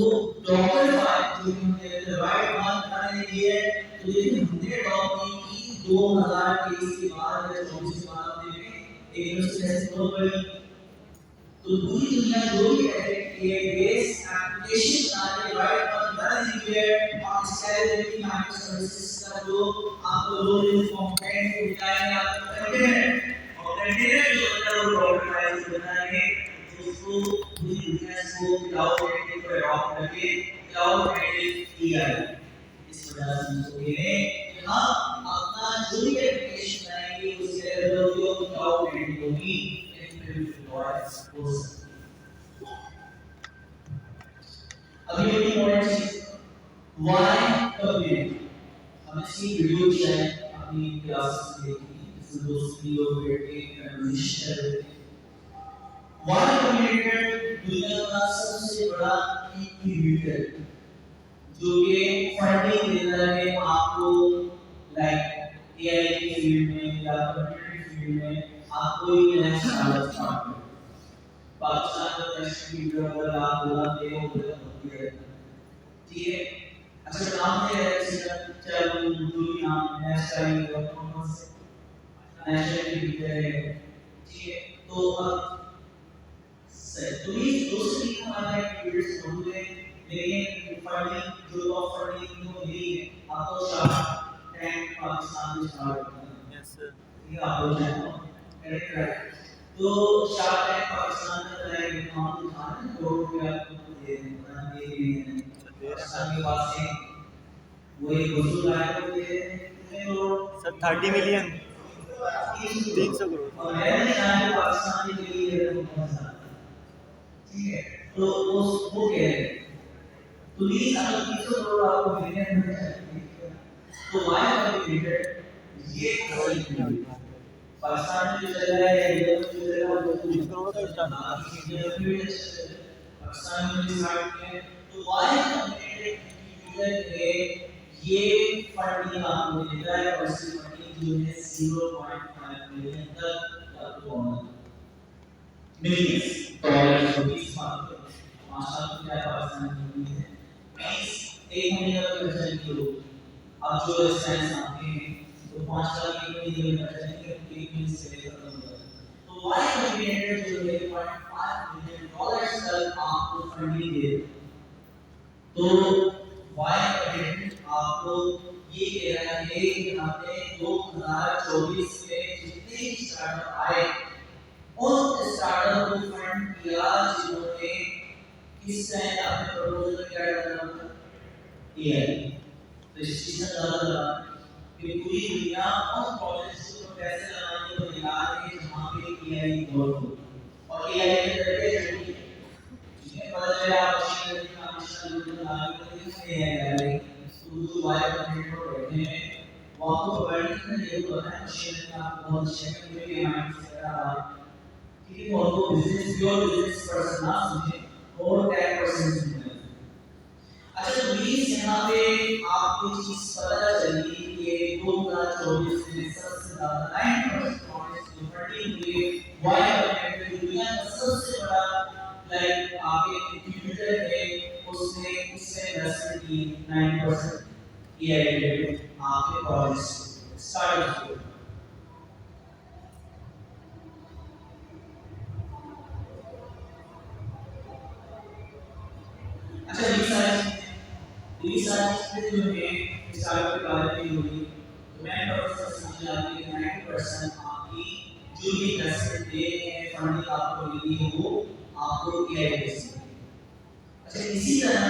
डॉक्टर फाइल जो हमने राइट बात करने के लिए तो देखिए हमने डॉक्टर की 2000 के बाद या 24 के बाद देखें एक स्ट्रेस बहुत बड़ी तो पूरी दुनिया जो भी है बेस एप्लीकेशन बनाने राइट बात करने के लिए और स्केलेबिलिटी माइक्रो सर्विसेज का जो आपको रोल कंपोनेंट बताएंगे आपको कंटेनर और कंटेनर जो होता है वो ऑर्गेनाइज बनाएंगे उसको पूरी दुनिया को क्लाउड कम्प्यूटिंग पर अडॉप्ट करके क्लाउड कम्प्यूटिंग किया है। इस वजह से सोचेंगे कि हम अपना जो भी एप्लीकेशन बनाएंगे उसके लेवल जो क्लाउड कम्प्यूटिंग होगी अभी एक इम्पोर्टेंट चीज व्हाई कंप्यूटिंग हमने सी वीडियो किया है अपनी क्लास में देखी इसमें दोस्त लोग बैठ के कन्वर्सेशन कर रहे थे व्हाई कंप्यूटर दुनिया का सबसे बड़ा इंक्यूबेटर जो कि फंडिंग देता है आपको लाइक एआई की फील्ड में या कंप्यूटर की फील्ड में आप कोई नया स्टार्टअप स्टार्ट करें पाकिस्तान में नेशनल लीडर अगर आप बोला देखो होती है ठीक है अच्छा नाम है चलो जो भी नाम है नेशनल गवर्नमेंट से नेशनल लीडर है ठीक है तो तो ये दूसरी हमारे वीडियोस मौजूद है लेकिन फंडिंग जो फंडिंग जो मिली है आपको शार्क टैंक पाकिस्तान में स्टार्ट करना है यस सर ये आप लोग जानते हो करेक्ट है तो शार्क टैंक पाकिस्तान में बनाए गए काम दिखा रहे हैं करोड़ रुपए आपको दे रहे हैं पाकिस्तान के पास है वो एक वसूल आया तो दे रहे हैं सर 30 मिलियन 300 करोड़ और मैंने कहा पाकिस्तान के लिए ठीक है तो वो कह रहे तो ये सारा 300 करोड़ आपको मिलियन में चाहिए तो वाई कंप्यूटर ये पाकिस्तान में जो चल रहा है या जो चल रहा है वो 30 करोड़ का स्टार्ट पाकिस्तान में जो स्टार्ट किया है तो वाई कंप्यूटर के ये फंडिंग आपको मिल रहा है और इसकी फंडिंग जो है 0.5 मिलियन तक आपको मिलियंस डॉलर जो भी बात है माशाल्लाह क्या पाकिस्तान में है मींस एक महीने का खर्चा किलो अब जो साइंस आते हैं तो 5 लाख एक महीने में खर्चा करके एक महीने से खत्म हो जाता है तो वाई कंप्यूटर जो है 1.5 मिलियन डॉलर तक आपको फंडिंग दे तो वाई कंप्यूटर आपको ये कह रहा है कि हमने 2024 में जितने स्टार्टअप आए उन स्टार्टअप को फंड किया जिन्होंने इस टाइम अपने प्रपोजल में क्या डाला था एआई तो इस चीज का ज्यादा लगा कि पूरी दुनिया उन प्रोजेक्ट्स को पैसे लगाने को निकाल के जहां पे एआई वर्क हो और एआई के जरिए ठीक है पता चला आप मशीन लर्निंग का मशीन लर्निंग आगे तो एआई आ रही तो जो वायर कंप्यूटर पर बैठे हैं वो आपको प्रोवाइड करने ये होता है मशीन लर्निंग आपको बहुत शेयर में माइंड से करा ठीक है और वो बिजनेस प्योर बिजनेस पर्सन ना समझे और 10% समझे अच्छा तो प्लीज यहाँ पे आपको चीज पता चली कि 2024 में सबसे ज्यादा 9% प्रोजेक्ट्स जो फंडिंग हुए वाई कंप्यूटर दुनिया का सबसे बड़ा लाइक आगे इंक्यूबेटर है उसने इन्वेस्टमेंट की 9% एआई रिलेटेड आपके प्रोजेक्ट्स स्टार्टअप्स को अच्छा ये सारी चीजें जो है स्टार्टअप के बारे में होगी तो मैं प्रोफेसर समझ आ गई 90% आपकी जो भी इन्वेस्टमेंट दे हैं फंडिंग आपको मिली है वो आपको एआई दे सकती है अच्छा इसी तरह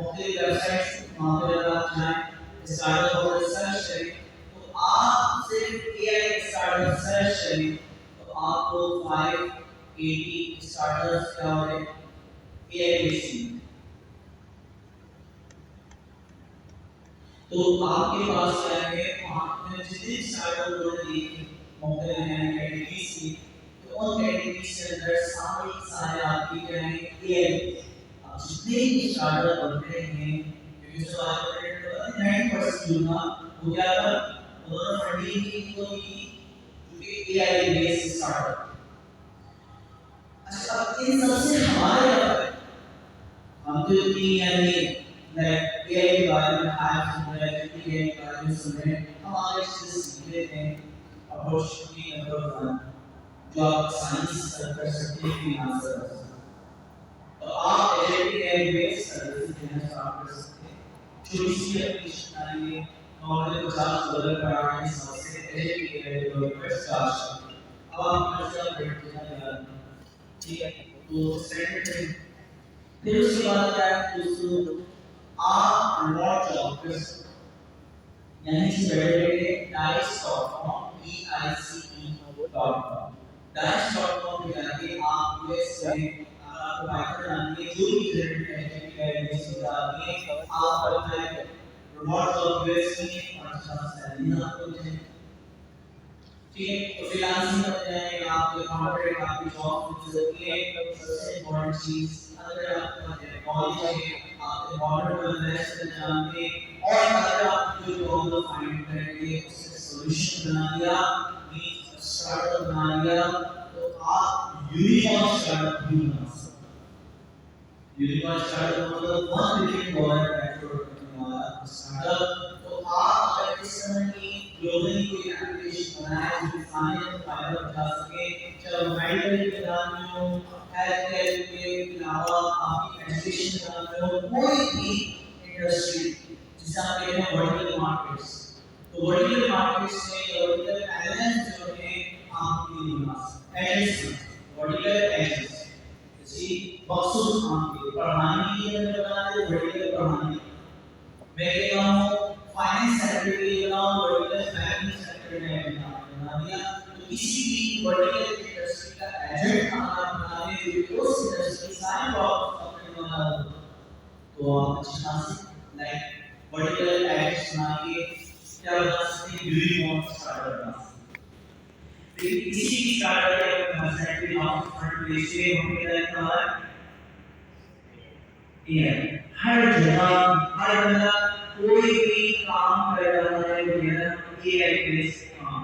मुख्तलिफ वेबसाइट्स वहाँ पर अगर आप जाएं स्टार्टअप और सर्च करें तो आप सिर्फ एआई स्टार्टअप सर्च करें तो आपको 5 80 स्टार्टअप्स क्या हो रहे एआई बेस्ड। तो आपके पास क्या है वहाँ में जितने स्टार्टअप लोगों ने मौके हैं कैटेगरीज की, तो उन कैटेगरीज के अंदर सारे आपकी क्या है एआई। अब जितने भी स्टार्टअप बन रहे हैं क्योंकि जो आज के 90% जो ना वो क्या था उन्होंने फंडिंग की तो की एआई बेस्ड स्टार्टअप। अच्छा अब इन सबसे हमारे हम तो इतनी यानी लाइक एआई के बारे में हाइप सुन रहे हैं कि एआई के बारे में सुन रहे हैं, हम आगे से सीख लेते हैं अप्रोच की नंबर वन जो आप साइंस कर सकते हैं फिनांस कर सकते हैं। तो आप एआई बेस्ड सर्विस देना स्टार्ट कर सकते हैं। छोटी सी एप्लीकेशन आएंगे नॉर्मली $50 पर आने से एआई डेवलपर्स चार्ज। अब आप खर्चा बैठ देना ठीक है तो स्टैंडर्ड। फिर उसके बाद क्या है दोस्तों आप रिमोट जॉब कर सकते यानी कि बैठे dice.com dice.com dice.com पे जाके आप यूएस में आपको पाइथन आनी है जो भी जनरेट है सीधा आनी है आप अपना रिमोट जॉब यूएस में और सैलरी आपको दें। ठीक है तो फ्रीलांसिंग करते हैं आप कॉन्ट्रैक्ट आपकी जॉब मिल सकती है। सबसे इम्पोर्टेंट चीज अगर आपका नॉलेज है आप मॉडल को एनालाइज करना जानते हैं और अगर आप जो प्रॉब्लम फाइंड करेंगे उसका सॉल्यूशन बना दिया मींस स्टार्टअप बना दिया तो आप यूनिकॉर्न स्टार्टअप भी बना सकते हैं। यूनिकॉर्न स्टार्टअप मतलब $1 बिलियन नेटवर्क करने वाला स्टार्टअप। तो आप अगर इस तरह की ग्लोबली कोई एप्लीकेशन बनाए जो किसानों को फायदा उठा सके चाहे मेडिकल के काम में हो हेल्थ केयर के अलावा आपकी एजुकेशन काम में हो कोई भी इंडस्ट्री जिसे आप कहते हैं वर्टिकल मार्केट्स। तो वर्टिकल मार्केट्स में वर्टिकल एलिमेंट्स जो है आपके लिए एजेस वर्टिकल एजेस जैसे मखसूस आपके पढ़ाने के लिए बनाते वर्टिकल पढ़ाने मैं कहता हूँ फाइनेंस सेक्टर के लिए बनाओ वर्टिकल बैंकिंग सेक्टर में बना दिया। तो किसी भी वर्टिकल इंडस्ट्री का एजेंट आप बनाने जो उस इंडस्ट्री सारे प्रॉब्लम अपने बना तो आप अच्छी खासी लाइक वर्टिकल एजेंट्स बना के क्या बना सकते हैं यूनिकॉर्न स्टार्टअप बना सकते हैं। किसी भी स्टार्टअप के वेबसाइट पे आप फ्रंट पेज पे हमें क्या लिखा हुआ है ये हर जगह हर बंदा कोई भी काम कर रहा है तो मेरा एआई बेस्ड काम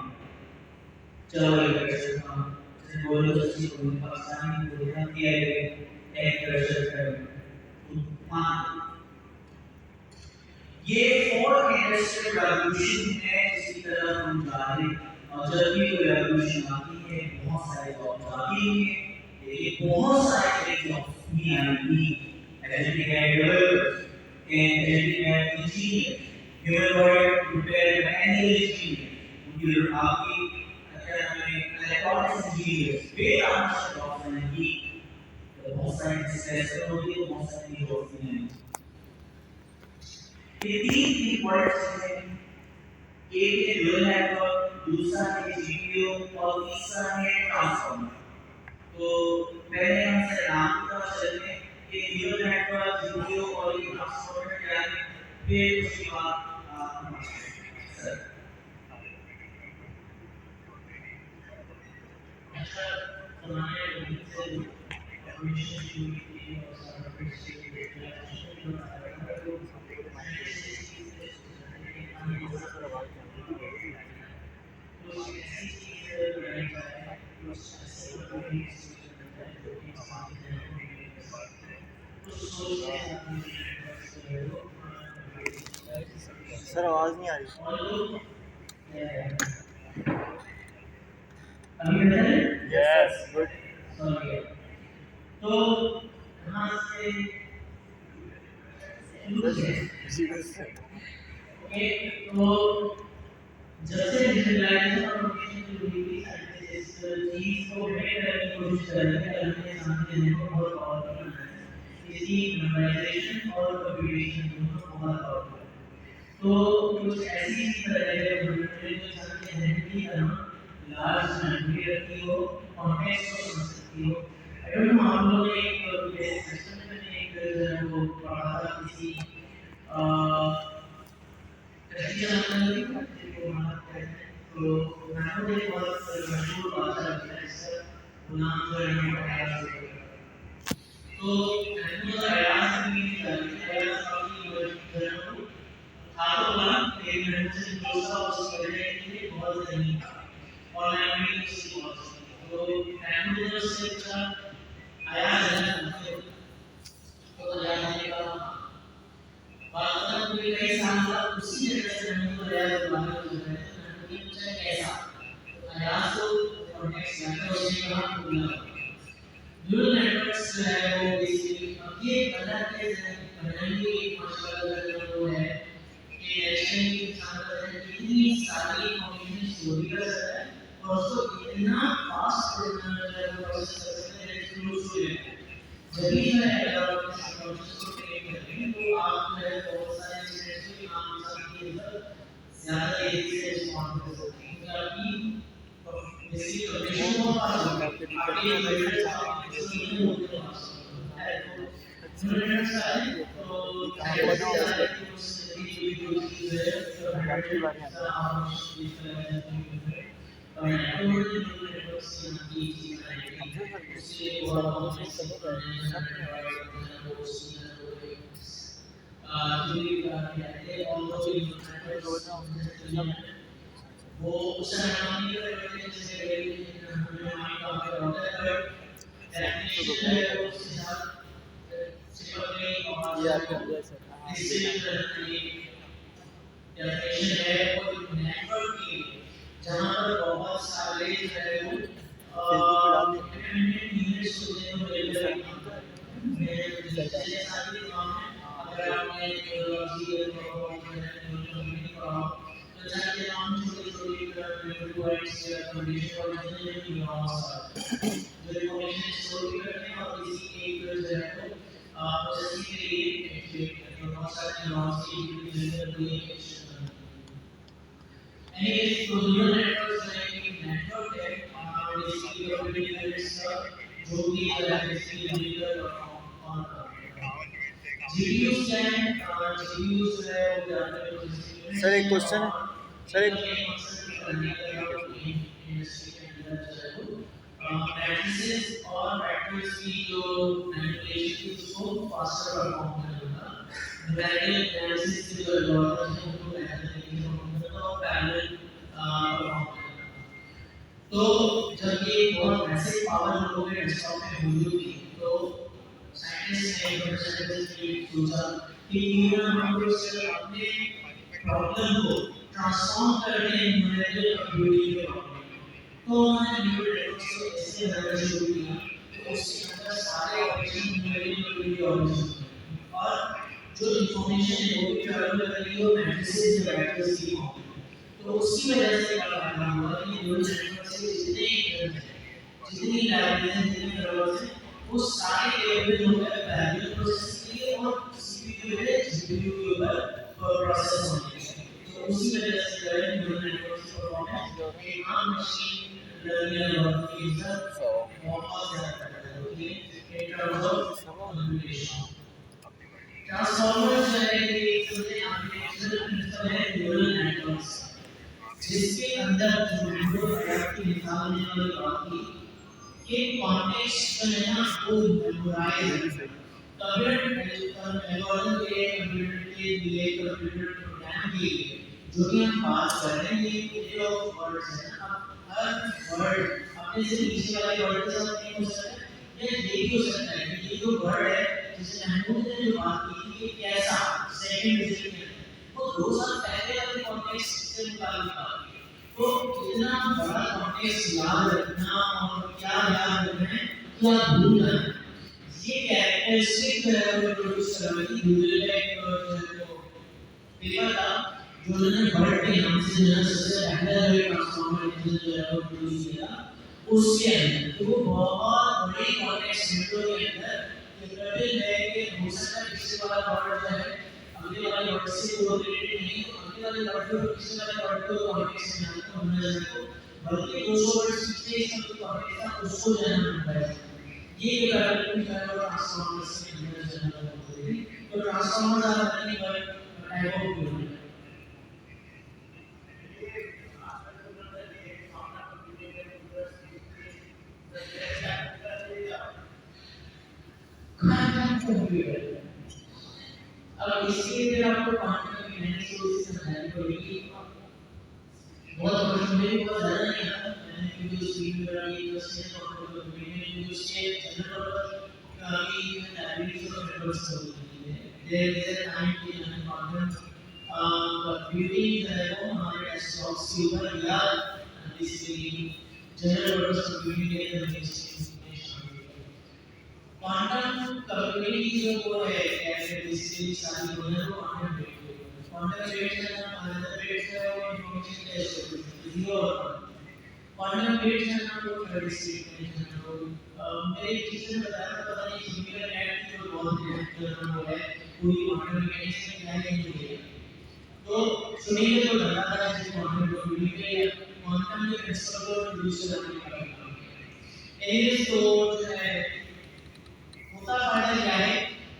चलो ये कर काम जैसे बोलो जैसे कोई पाकिस्तानी बोलता है एआई कर सकता है हाँ ये फोर्थ इंडस्ट्रियल रेवोल्यूशन है जिसकी तरफ हम जा रहे हैं। और जब भी कोई रेवोल्यूशन आती है बहुत सारे जॉब्स आती हैं लेकिन बहुत सारे जॉब्स नहीं आएंगी educating developers and educating engineers human body prepared manual engineers उनकी आपकी इलेक्ट्रॉनिक्स इंजीनियर्स वे आपकी जॉब्स आएंगी। तो बहुत सारे डिस्कशन होगी बहुत सारी जॉब्स हैं। ये तीन इम्पोर्टेंट हैं एक है न्यूरल नेटवर्क दूसरा है जीपीयू और तीसरा है ट्रांसफॉर्मर। तो पहले हम से नाम की तरफ चलते हैं कि न्यूरल नेटवर्क जीपीयू और ये ट्रांसफॉर्मर क्या है फिर उसके बाद अच्छा हमारे से ऑपरेशन शुरू की और सारा सर आवाज़ नहीं आ रही। Yes good. तो यहाँ से ओके तो जब से डिजिटलाइजेशन और ऑटोमेशन की हुई थी इस चीज को ब्रेक करने की कोशिश कर रहे हैं अपने सामने देने को बहुत पावरफुल है इसकी मेमोराइजेशन और कंप्यूटेशन दोनों बहुत पावरफुल है। तो कुछ ऐसी तरह जो सामने देने की तरह लार्ज मेमोरी रखी हो कॉन्टेक्स्ट को समझ सकती हो। आई डोंट नो आप लोगों ने एक बेसिक सिस्टम में एक वो पढ़ा था किसी कृषि जानकारी को मानते हैं। तो मैंने एक बहुत मशहूर भाषा है जिसका नाम जो है वो अयाज है। तो मैंने तो अयाज भी अयाज काफी जो था तो बोला एक मिनट से जो सा उस करने के लिए बहुत नहीं था ऑनलाइन में किसी बहुत तो मैंने जो से पूछा अयाज है ना तो अयाज ने कहा बात कोई कई साल तक उसी जगह से मैंने तो अयाज बनाने को है मैंने पूछा कैसा अयाज तो कॉन्टेक्स्ट जाकर उसने कहा बोला न्यूरल नेटवर्क्स जो है वो बेसिकली अब ये बना के बनाने की माशाल्लाह जो है कि नेशनल इंसान का कितनी सारी कॉम्बिनेशन स्टोरी कर सकता है और उसको इतना फास्ट प्रोसेस कर सकते हैं एक्सक्लूसिव है जब भी मैं एडवांस प्रोसेस को ट्रेन करते हैं तो आप जो है बहुत सारे इंसिडेंट्स भी आम इंसान के अंदर ज्यादा तेजी से रिस्पॉन्ड कर सकते हैं क्योंकि आपकी बेसिक कंडीशन बहुत फास्ट होती है आपके मेजर्स आप नहीं होते हैं तो न्यूरल सारे तो वो उस समय डेफिनेशन है वो नेटवर्क की जहां पर बहुत सारे जो है वो इंडिपेंडेंट यूनिट्स होते हैं जैसे सारी काम अगर आपने टेक्नोलॉजी तो जाके नाम छोटे छोटे पॉइंट्स या कंडीशन पॉइंट्स जो इन्फॉर्मेशन स्टोर करते हैं और इसी एक जो है वो प्रोसेसिंग के लिए बहुत सारे लॉस की Anyways, तो neural networks में एक नेटवर्क है और इसकी कैपेबिलिटीज जो कि इलेक्ट्रिसिटी जनरेटर ऑन करता है जीपीयूज क्या है जीपीयूज है वो ज्यादा प्रोसेसिंग सर एक क्वेश्चन है सर एक मैट्रिसेस और वेक्टर्स की जो मैनिपुलेशन की उसको फास्टर परफॉर्म करेगा न्यूमेरिकल एनालिसिस की जो एल्गोरिथम है वो पैरेलल तो जब ये बहुत मैसिव पावर लोगों के डेस्कटॉप में मौजूद थी तो साइंटिस्ट ने प्रोफेसर ने सोचा कि न्यूरल नेटवर्क्स से अपने प्रॉब्लम को ट्रांसफॉर्म करके न्यूमेरिकल कंप्यूटिंग में तो उन्होंने न्यूरल नेटवर्क्स को ऐसे बनाना शुरू किया तो उसके अंदर सारे ऑपरेशन न्यूमेरिकल कंप्यूटिंग ऑपरेशन और जो इंफॉर्मेशन है वो भी ट्रैवल कर रही है मैट्रिसेस या वेक्टर्स की फॉर्म तो उसी वजह से क्या करना हुआ कि न्यूरल नेटवर्क से जितनी लाइब्रेरी जितनी सर्वर्स हैं वो सारे टेबल जो है पैरेलल प्रोसेस के लिए और सीपीयू पे जीपीयू के ऊपर प्रोसेस होने चाहिए तो उसी वजह से जो है न्यूरल नेटवर्क की परफॉर्मेंस एक आम मशीन लर्निंग एल्गोरिथम की तरह बहुत ज्यादा होती है in terms of computation transformers जो है ये एक आर्किटेक्चरल प्रिंसिपल है न्यूरल नेटवर्क्स जिसके अंदर जो की निकालने वाली बात की एक कॉन्टेक्स्ट जो है ना वो मेमोराइज है कंप्यूटर एल्गोरिथम के कंप्यूटर के लिए कंप्यूटर प्रोग्राम के लिए जो कि हम बात कर रहे हैं ये जो वर्ड्स है ना हर वर्ड अपने से पीछे वाले वर्ड के साथ नहीं हो सकता ये भी हो सकता है कि ये जो वर्ड है जिसे महमूद ने जो बात की थी कि कैसा सेकंड विजिट में वो 2 साल पहले वाले कॉन्टेक्स्ट से मुताबिक था तो इतना बड़ा कॉन्टेक्स्ट याद रखना और क्या याद रखना है क्या भूलना है ये कैरेक्टरिस्टिक जो है वो इंट्रोड्यूस करने की गूगल का एक पेपर था जो उन्होंने वर्ड के नाम से जो है सबसे पहला जो ट्रांसफॉर्मर जो है वो इंट्रोड्यूस किया उसके अंदर तो वो बहुत बड़ी कॉन्टेक्स्ट विंडो के अंदर कैपेबल है कि हो सकता है किसी वाला वर्ड जो है अगले वाले वर्ड से कोरिलेटेड नहीं तो अगले वाले वर्ड को किसी वाले वर्ड को कॉन्टेक्स्ट में आना होना चाहिए बल्कि 200 वर्ड से इसका जो कॉन्टेक्स्ट है उसको जानना पड़ेगा ये जो डेवलपमेंट है वो ट्रांसफॉर्मर से अंदर जनरल होते हैं। तो transformer are nothing but type of unit. Quantum computer, अब इसके लिए आपको क्वांटम मैकेनिक्स को समझानी पड़ेगी। बहुत मुझे बहुत ज़्यादा नहीं आता, मैंने क्योंकि स्पीड में रही तो से कंप्यूटर में उसके जनरल की लाइब्रेरी को रिवर्स कर दी है। देयर इज अ टाइम कि हमने क्वांटम कंप्यूटिंग जो है वो हमारे डेस्कटॉप्स के ऊपर या बेसिकली जनरल पर्पस कंप्यूटिंग के अंदर क्वांटम कंप्यूटिंग की जो वो है कैसे बेसिकली सारी दुनिया को क्वांटम रेट है ना, अनदर रेट है वो इंफॉर्मेशन कैसे जीरो क्वांटम रेट है ना वो डिस्क्रीट है ना। तो मेरे टीचर ने बताया पता नहीं सिंगुलर नेट की जो बहुत है वो है पूरी क्वांटम मैकेनिक्स में क्या है ये। तो सुनिए तो लगा था जैसे क्वांटम कंप्यूटिंग में क्वांटम के प्रिंसिपल को इंट्रोड्यूस करने का एनीवेज तो जो है होता फायदा क्या है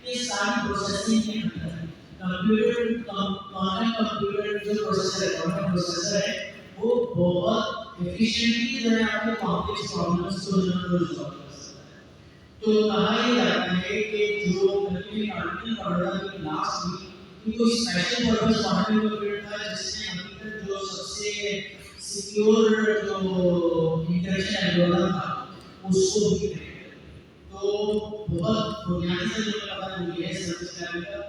कि सारी प्रोसेसिंग के अंदर कंप्यूटर क्वांटम कंप्यूटर जो प्रोसेसर है क्वांटम प्रोसेसर है वो बहुत एफिशिएंटली जो है आपके कॉम्प्लेक्स प्रॉब्लम्स को जो है सॉल्व कर सकता है। तो कहा यह जाता है कि जो कंप्यूटिंग आर्टिकल पढ़ा था लास्ट वीक वो स्पेशल पर्पस क्वांटम कंप्यूटर था जिसने अभी तक जो सबसे सिक्योर जो इंटरेक्शन एल्गोरिथम था उसको भी तो बहुत बुनियादी से जो पता हुई है सर्विस लेवल का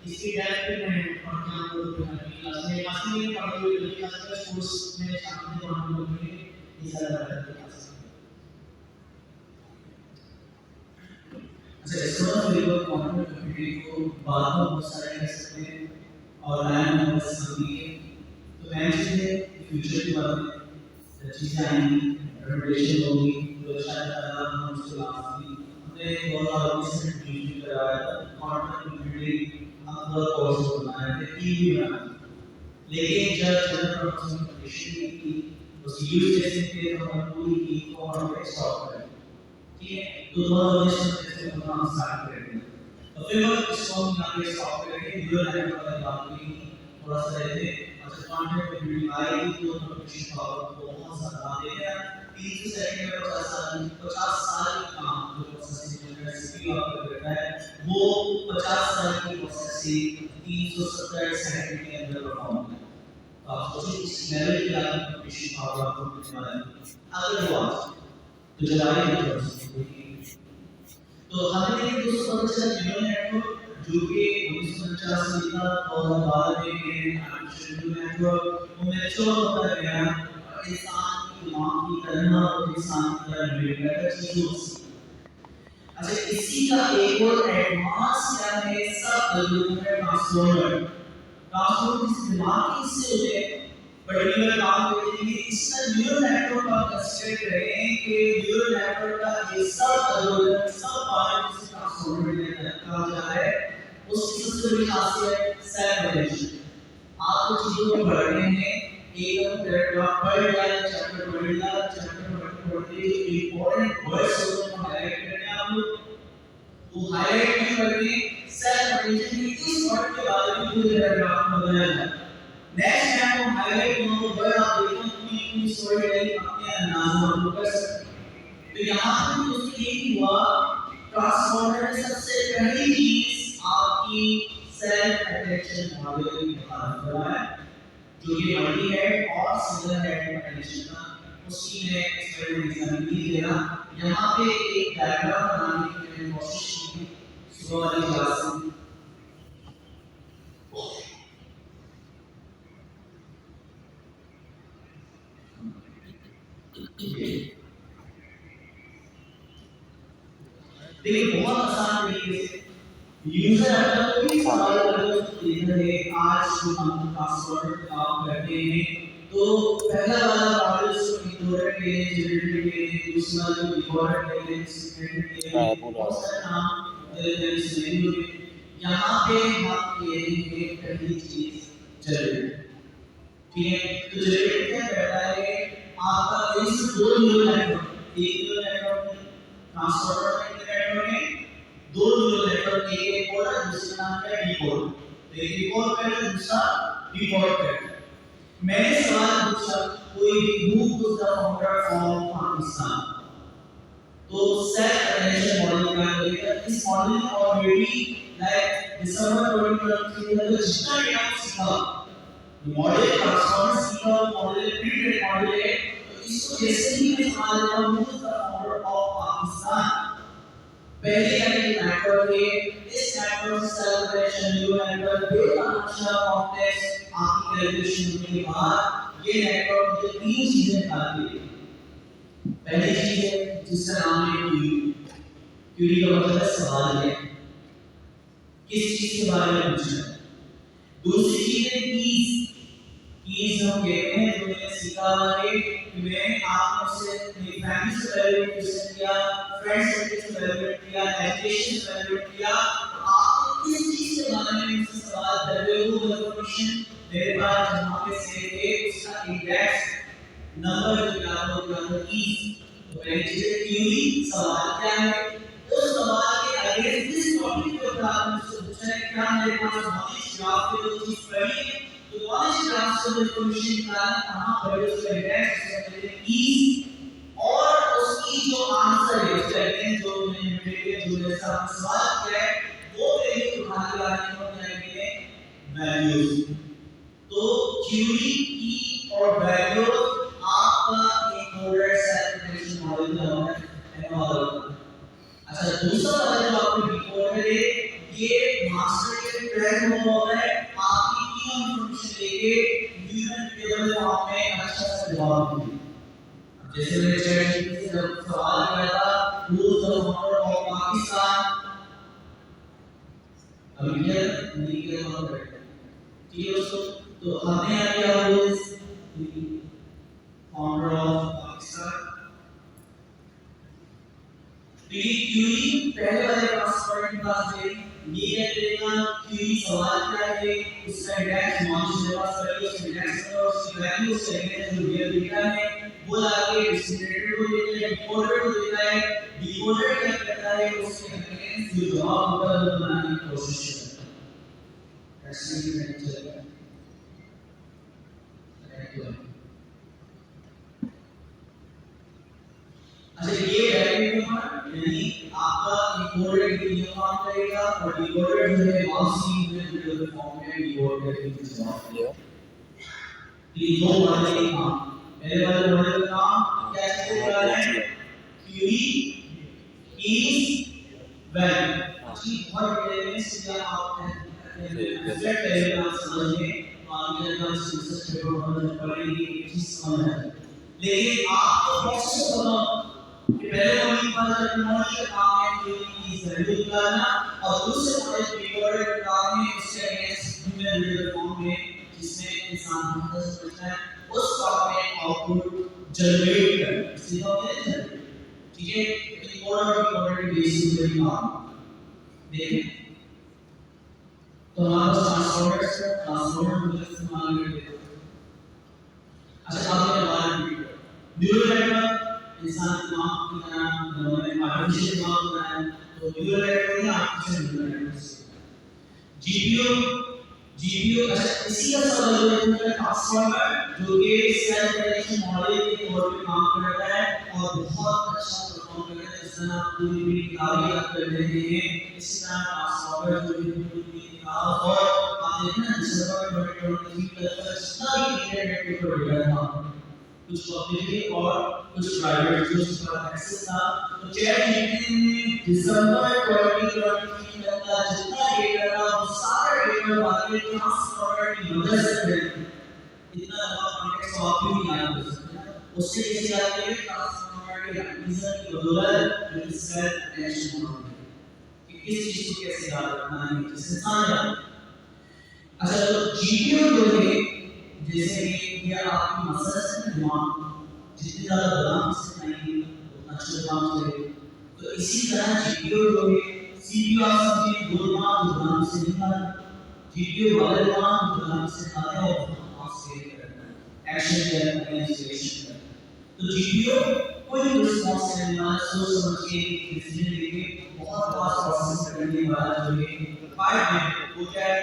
इसकी डेप्थ पे मैं पढ़ना आपको क्लास में पढ़ी हुई क्लास का कोर्स में शामिल करना होगा ये सारा क्लास। अच्छा इसको लेकर क्वांटम कंप्यूटिंग को बाद में बहुत सारे कर सकते हैं और लाइन में बस समझिए तो मैं चीजें फ्यूचर के बारे में चीजें आएंगी रेवोल्यूशन होगी तो शायद हम उसको लास्ट ने 2019 में डिग्री कराया था क्वांटम कंप्यूटिंग अपना कोर्स बनाया था टीवी बनाया लेकिन जब जनरल पर्पस कंप्यूटेशन की उसकी यूज केस के तो हम पूरी की को हम स्टॉप कर ठीक है। तो 2019 में जैसे हम स्टार्ट करेंगे तो फिर हम इसको हम यहां पे स्टॉप करेंगे वीडियो लाइन वाला बात की थोड़ा सा रहते अच्छा क्वांटम कंप्यूटिंग आएगी तो कंप्यूटेशन पावर बहुत ज्यादा देगा 30 सेकंड में 50 साल काम जो प्रोसेसिंग रेसिपी आपको करना है वो 50 साल की प्रोसेसिंग 370 सेकंड के अंदर परफॉर्म होगा। तो आप सोचिए इस लेवल की आपकी कंप्यूटेशन पावर आपको मिलने वाला है अगर वो तो चलाने की प्रोसेस तो हमने एक दोस्तों पता चला न्यूरल नेटवर्क जो कि 1950 का और बाद में आर्टिफिशियल नेटवर्क वो मैच्योर होता गया इंसान की दिमाग की तरह और इंसान की तरह रिलेटेड है चीजों। अच्छा इसी का एक और एडवांस क्या है सब एल्गोरिथम है ट्रांसफॉर्मर इस दिमाग की से होते पर्टिकुलर काम करने के लिए इसका न्यूरल नेटवर्क का कंसीडर करें कि न्यूरल नेटवर्क का ये सब एल्गोरिथम सब पार्ट जिसे ट्रांसफॉर्मर कहा जाता है उसकी सबसे बड़ी खासियत सेल्फ रिलेशन। आपको चीजों को पढ़ने हैं एकदम पैराग्राफ पढ़ लिया चैप्टर पढ़ लिया चैप्टर पढ़ते जो इंपॉर्टेंट वर्ड्स होते हैं हाईलाइट करने आप लोग वो हाईलाइट भी करके सेल्फ रिलेशन की इस वर्ड के बारे में पूरे पैराग्राफ में बताया जाए। नेक्स्ट टाइम हम हाईलाइट करेंगे वर्ड आप देखो पूरी स्टोरी टेलिंग अपने अंदाज में आप लोग कर सकते हैं। तो यहाँ पर दोस्तों ये हुआ ट्रांसफॉर्मर में सबसे पहली चीज आपकी सेल्फ अटेंशन मॉडल बता है जो कि मल्टी हेड और सिंगल हेड अटेंशन का उसकी मैं एक्सपेरिमेंट एग्जांपल भी दे रहा यहाँ पे एक डायग्राम बनाने की मैंने कोशिश की सुबह वाली क्लास में। देखिए बहुत आसान तरीके से यूजर अपना कोई सवाल अगर देखना है आज जो हम पासवर्ड काम करते हैं तो पहला वाला मॉडल जो इग्नोरेंट के लिए जनरेटर के लिए दूसरा जो डिफॉल्ट के लिए सेकेंड के लिए बहुत सारे नाम सिनेरियो में यहाँ पे हम ये एक पहली चीज जनरेटर ठीक है। तो जनरेटर क्या करता है आपका इस दो न्यूरल नेटवर्क एक न्यूरल नेटवर्क ट्रांसफार्मर में कितने नेटवर्क हैं? दो न्यूरल नेटवर्क, एक एनकोडर दूसरा नाम क्या है डिकोडर। तो एक डिकोड करता है दूसरा डिकोड करता है। मैंने सवाल पूछा कोई भी who was the founder of Pakistan, तो सेल्फ अटेंशन मॉडल क्या करेगा? इस मॉडल में ऑलरेडी लाइक दिसंबर 2023 में जो जितना डेटा सीखा मॉडल ट्रांसफार्मर सीखा, मॉडल प्रीट्रेन मॉडल है, तो इसको जैसे ही मैं सवाल देता हूं who the founder of Pakistan, पहले वाले नेटवर्क है, इस नेटवर्क से सेल्फ अटेंशन न्यूरल नेटवर्क बेतहाशा कॉम्प्लेक्स आपकी कैलकुलेशन होने के बाद ये नेटवर्क मुझे तीन चीजें निकालती है। पहली चीज है जिसका नाम है क्यूरी। क्यूरी का मतलब है सवाल है, किस चीज के बारे में पूछना है। दूसरी चीज है कीज। कीज हम कहते हैं जो मैंने सीखा है कि मैं आप से मेरी फैमिली से वैल्यूएशन किया, फ्रेंड्स सर्कल से वैल्यूएट किया, एजुकेशन से वैल्यूएट किया, आप किस चीज के बारे में मुझसे सवाल कर रहे हो, वो इन्फॉर्मेशन मेरे पास जहां पे सेव है उसका इंडेक्स नंबर जो याद हो गया कीज। तो पहली चीज है क्यूरी, सवाल क्या है, उस सवाल के अगेंस्ट जिस टॉपिक के ऊपर आपने मुझसे पूछा है क्या मेरे पास नॉलेज ग्राफ पे वो चीज पढ़ी है, तो नॉलेज ग्राफ से इन्फॉर्मेशन निकालना कहां पर है उसका इंडेक्स उसका कीज, और उसकी जो आंसर है उसका अगेंस्ट जो मैंने मेरे जो जैसा सवाल किया है वो वैल्यू उठा के लाने को क्या कहते हैं? वैल्यूज। तो क्यूरी की और वैल्यूज आपका एनकोडर सेल्फ अटेंशन मॉडल का है एनकोडर। अच्छा दूसरा वाला जो आपको डिकोडर है ये मास्टर के ट्रैक में होता है, आपकी तीनों इन्फॉर्मेशन लेके न्यूरल टेबल फॉर्म में अच्छा से जवाब देंगे। जैसे मैंने चैट जीपीटी से जब सवाल किया था who is the founder of Pakistan, अभी क्या नहीं किया तो ठीक है दोस्तों, तो हमने यहाँ क्या who is founder of Pakistan. Query पहले वाले ट्रांसफार्मर के पास है, ये देगा क्यूरी सवाल क्या है, उसका इंडेक्स नॉलेज के पास पहले उसका इंडेक्स और उसकी वैल्यू उसका इंडेक्स जो रियल डेटा है वो लाके डिस्क्रिमिनेटर को देता है, डिकोडर को देता है, डिकोडर क्या करता है उसके अगेंस्ट जो जवाब होता है वो बनाने की कोशिश करता है। ऐसे ही नहीं चलेगा। अच्छा ये वैल्यू यानी आपका डिकोडर की फॉर्म करेगा और डिकोडर जो है माउसी में फॉर्म में डिकोडर की जवाब देगा। ये दो वाले काम, पहले वाले मॉडल का काम क्या करता है? Curie keys value. जी बहुत बड़े में सीधा आप रिफ्लेक्ट करेगा समझने आगे का सिंथेसिस पेपर में पढ़ेंगे चीज समझ है, लेकिन आपको प्रोसेस बताओ कि पहले मॉडल का मॉडल का काम है क्यूरी कीज वैल्यू निकालना और दूसरे मॉडल डिकोडर का काम है उसके अगेंस्ट न्यूरल नेटवर्क फॉर्म में जिसमें इंसान समझता है उस फॉर्म में आउटपुट जनरेट करना, सीधा होता है। ठीक है, डिकोडर की बेसिक पे काम देखें तो हमारा ट्रांसफार्मर को इस्तेमाल करते हैं। अच्छा आपने बात की न्यूरल नेटवर्क इंसान दिमाग की तरह उन्होंने आर्टिफिशियल दिमाग बनाया, तो न्यूरल नेटवर्क या आर्टिफिशियल न्यूरल नेटवर्क जीपीयू। अच्छा इसी का सवाल है ट्रांसफार्मर जो कि सेल्फ अटेंशन मॉडल के तौर पे काम करता है और बहुत अच्छा परफॉर्म करता है, जिस तरह आप पूरी पूरी किताबें याद कर लेते हैं इसी तरह ट्रांसफार्मर जो भी पूरी किताब और आप देखना दिसंबर 2023 तक जितना भी इंटरनेट पे डेटा था कुछ पब्लिक और कुछ प्राइवेट जो उसका एक्सेस था, तो चैट जीपीटी ने दिसंबर 2023 तक का जितना डेटा था वो सारा डेटा वाले ट्रांसफार्मर की मदद से खरीदा। इतना लंबा कॉन्टेक्स्ट आप भी नहीं याद कर सकते, उससे कैसे याद करेंगे? ट्रांसफार्मर के रीजन की बदौलत जो सेल्फ अटेंशन मॉडल कि किस चीज को कैसे याद रखना है जिससे इंसान। अच्छा तो जीपीयू जो है जैसे कि ये आपकी मसल दिमाग जितनी ज्यादा बदाम से खाएंगे उतना अच्छा काम करेगा, तो इसी तरह जीपीयू जो है सीपीयू आप समझिए दो दिमाग से नहीं खाते, जीपीयू वाले दिमाग से खाते हैं और आप से करते हैं एक्शन या एक्शन। तो जीपीयू कोई भी रिस्पॉन्स करने वाला सोच समझ के डिसीजन लेके बहुत फास्ट प्रोसेस करने वाला जो है 5 मिनट वो क्या है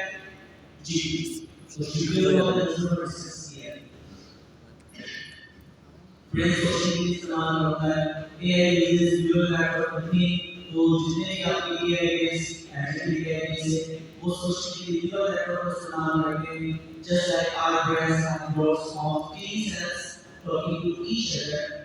जी तो वीडियो वाला जो प्रोसेस किया है ब्रेन सोचने के लिए इस्तेमाल होता है एआई यूजेस न्यूरल नेटवर्क तकनीक तो जितने भी आपके एआई एंटिटी वो सोचने के लिए न्यूरल नेटवर्क का इस्तेमाल करते हैं just like our brains have works on three cells talking to each other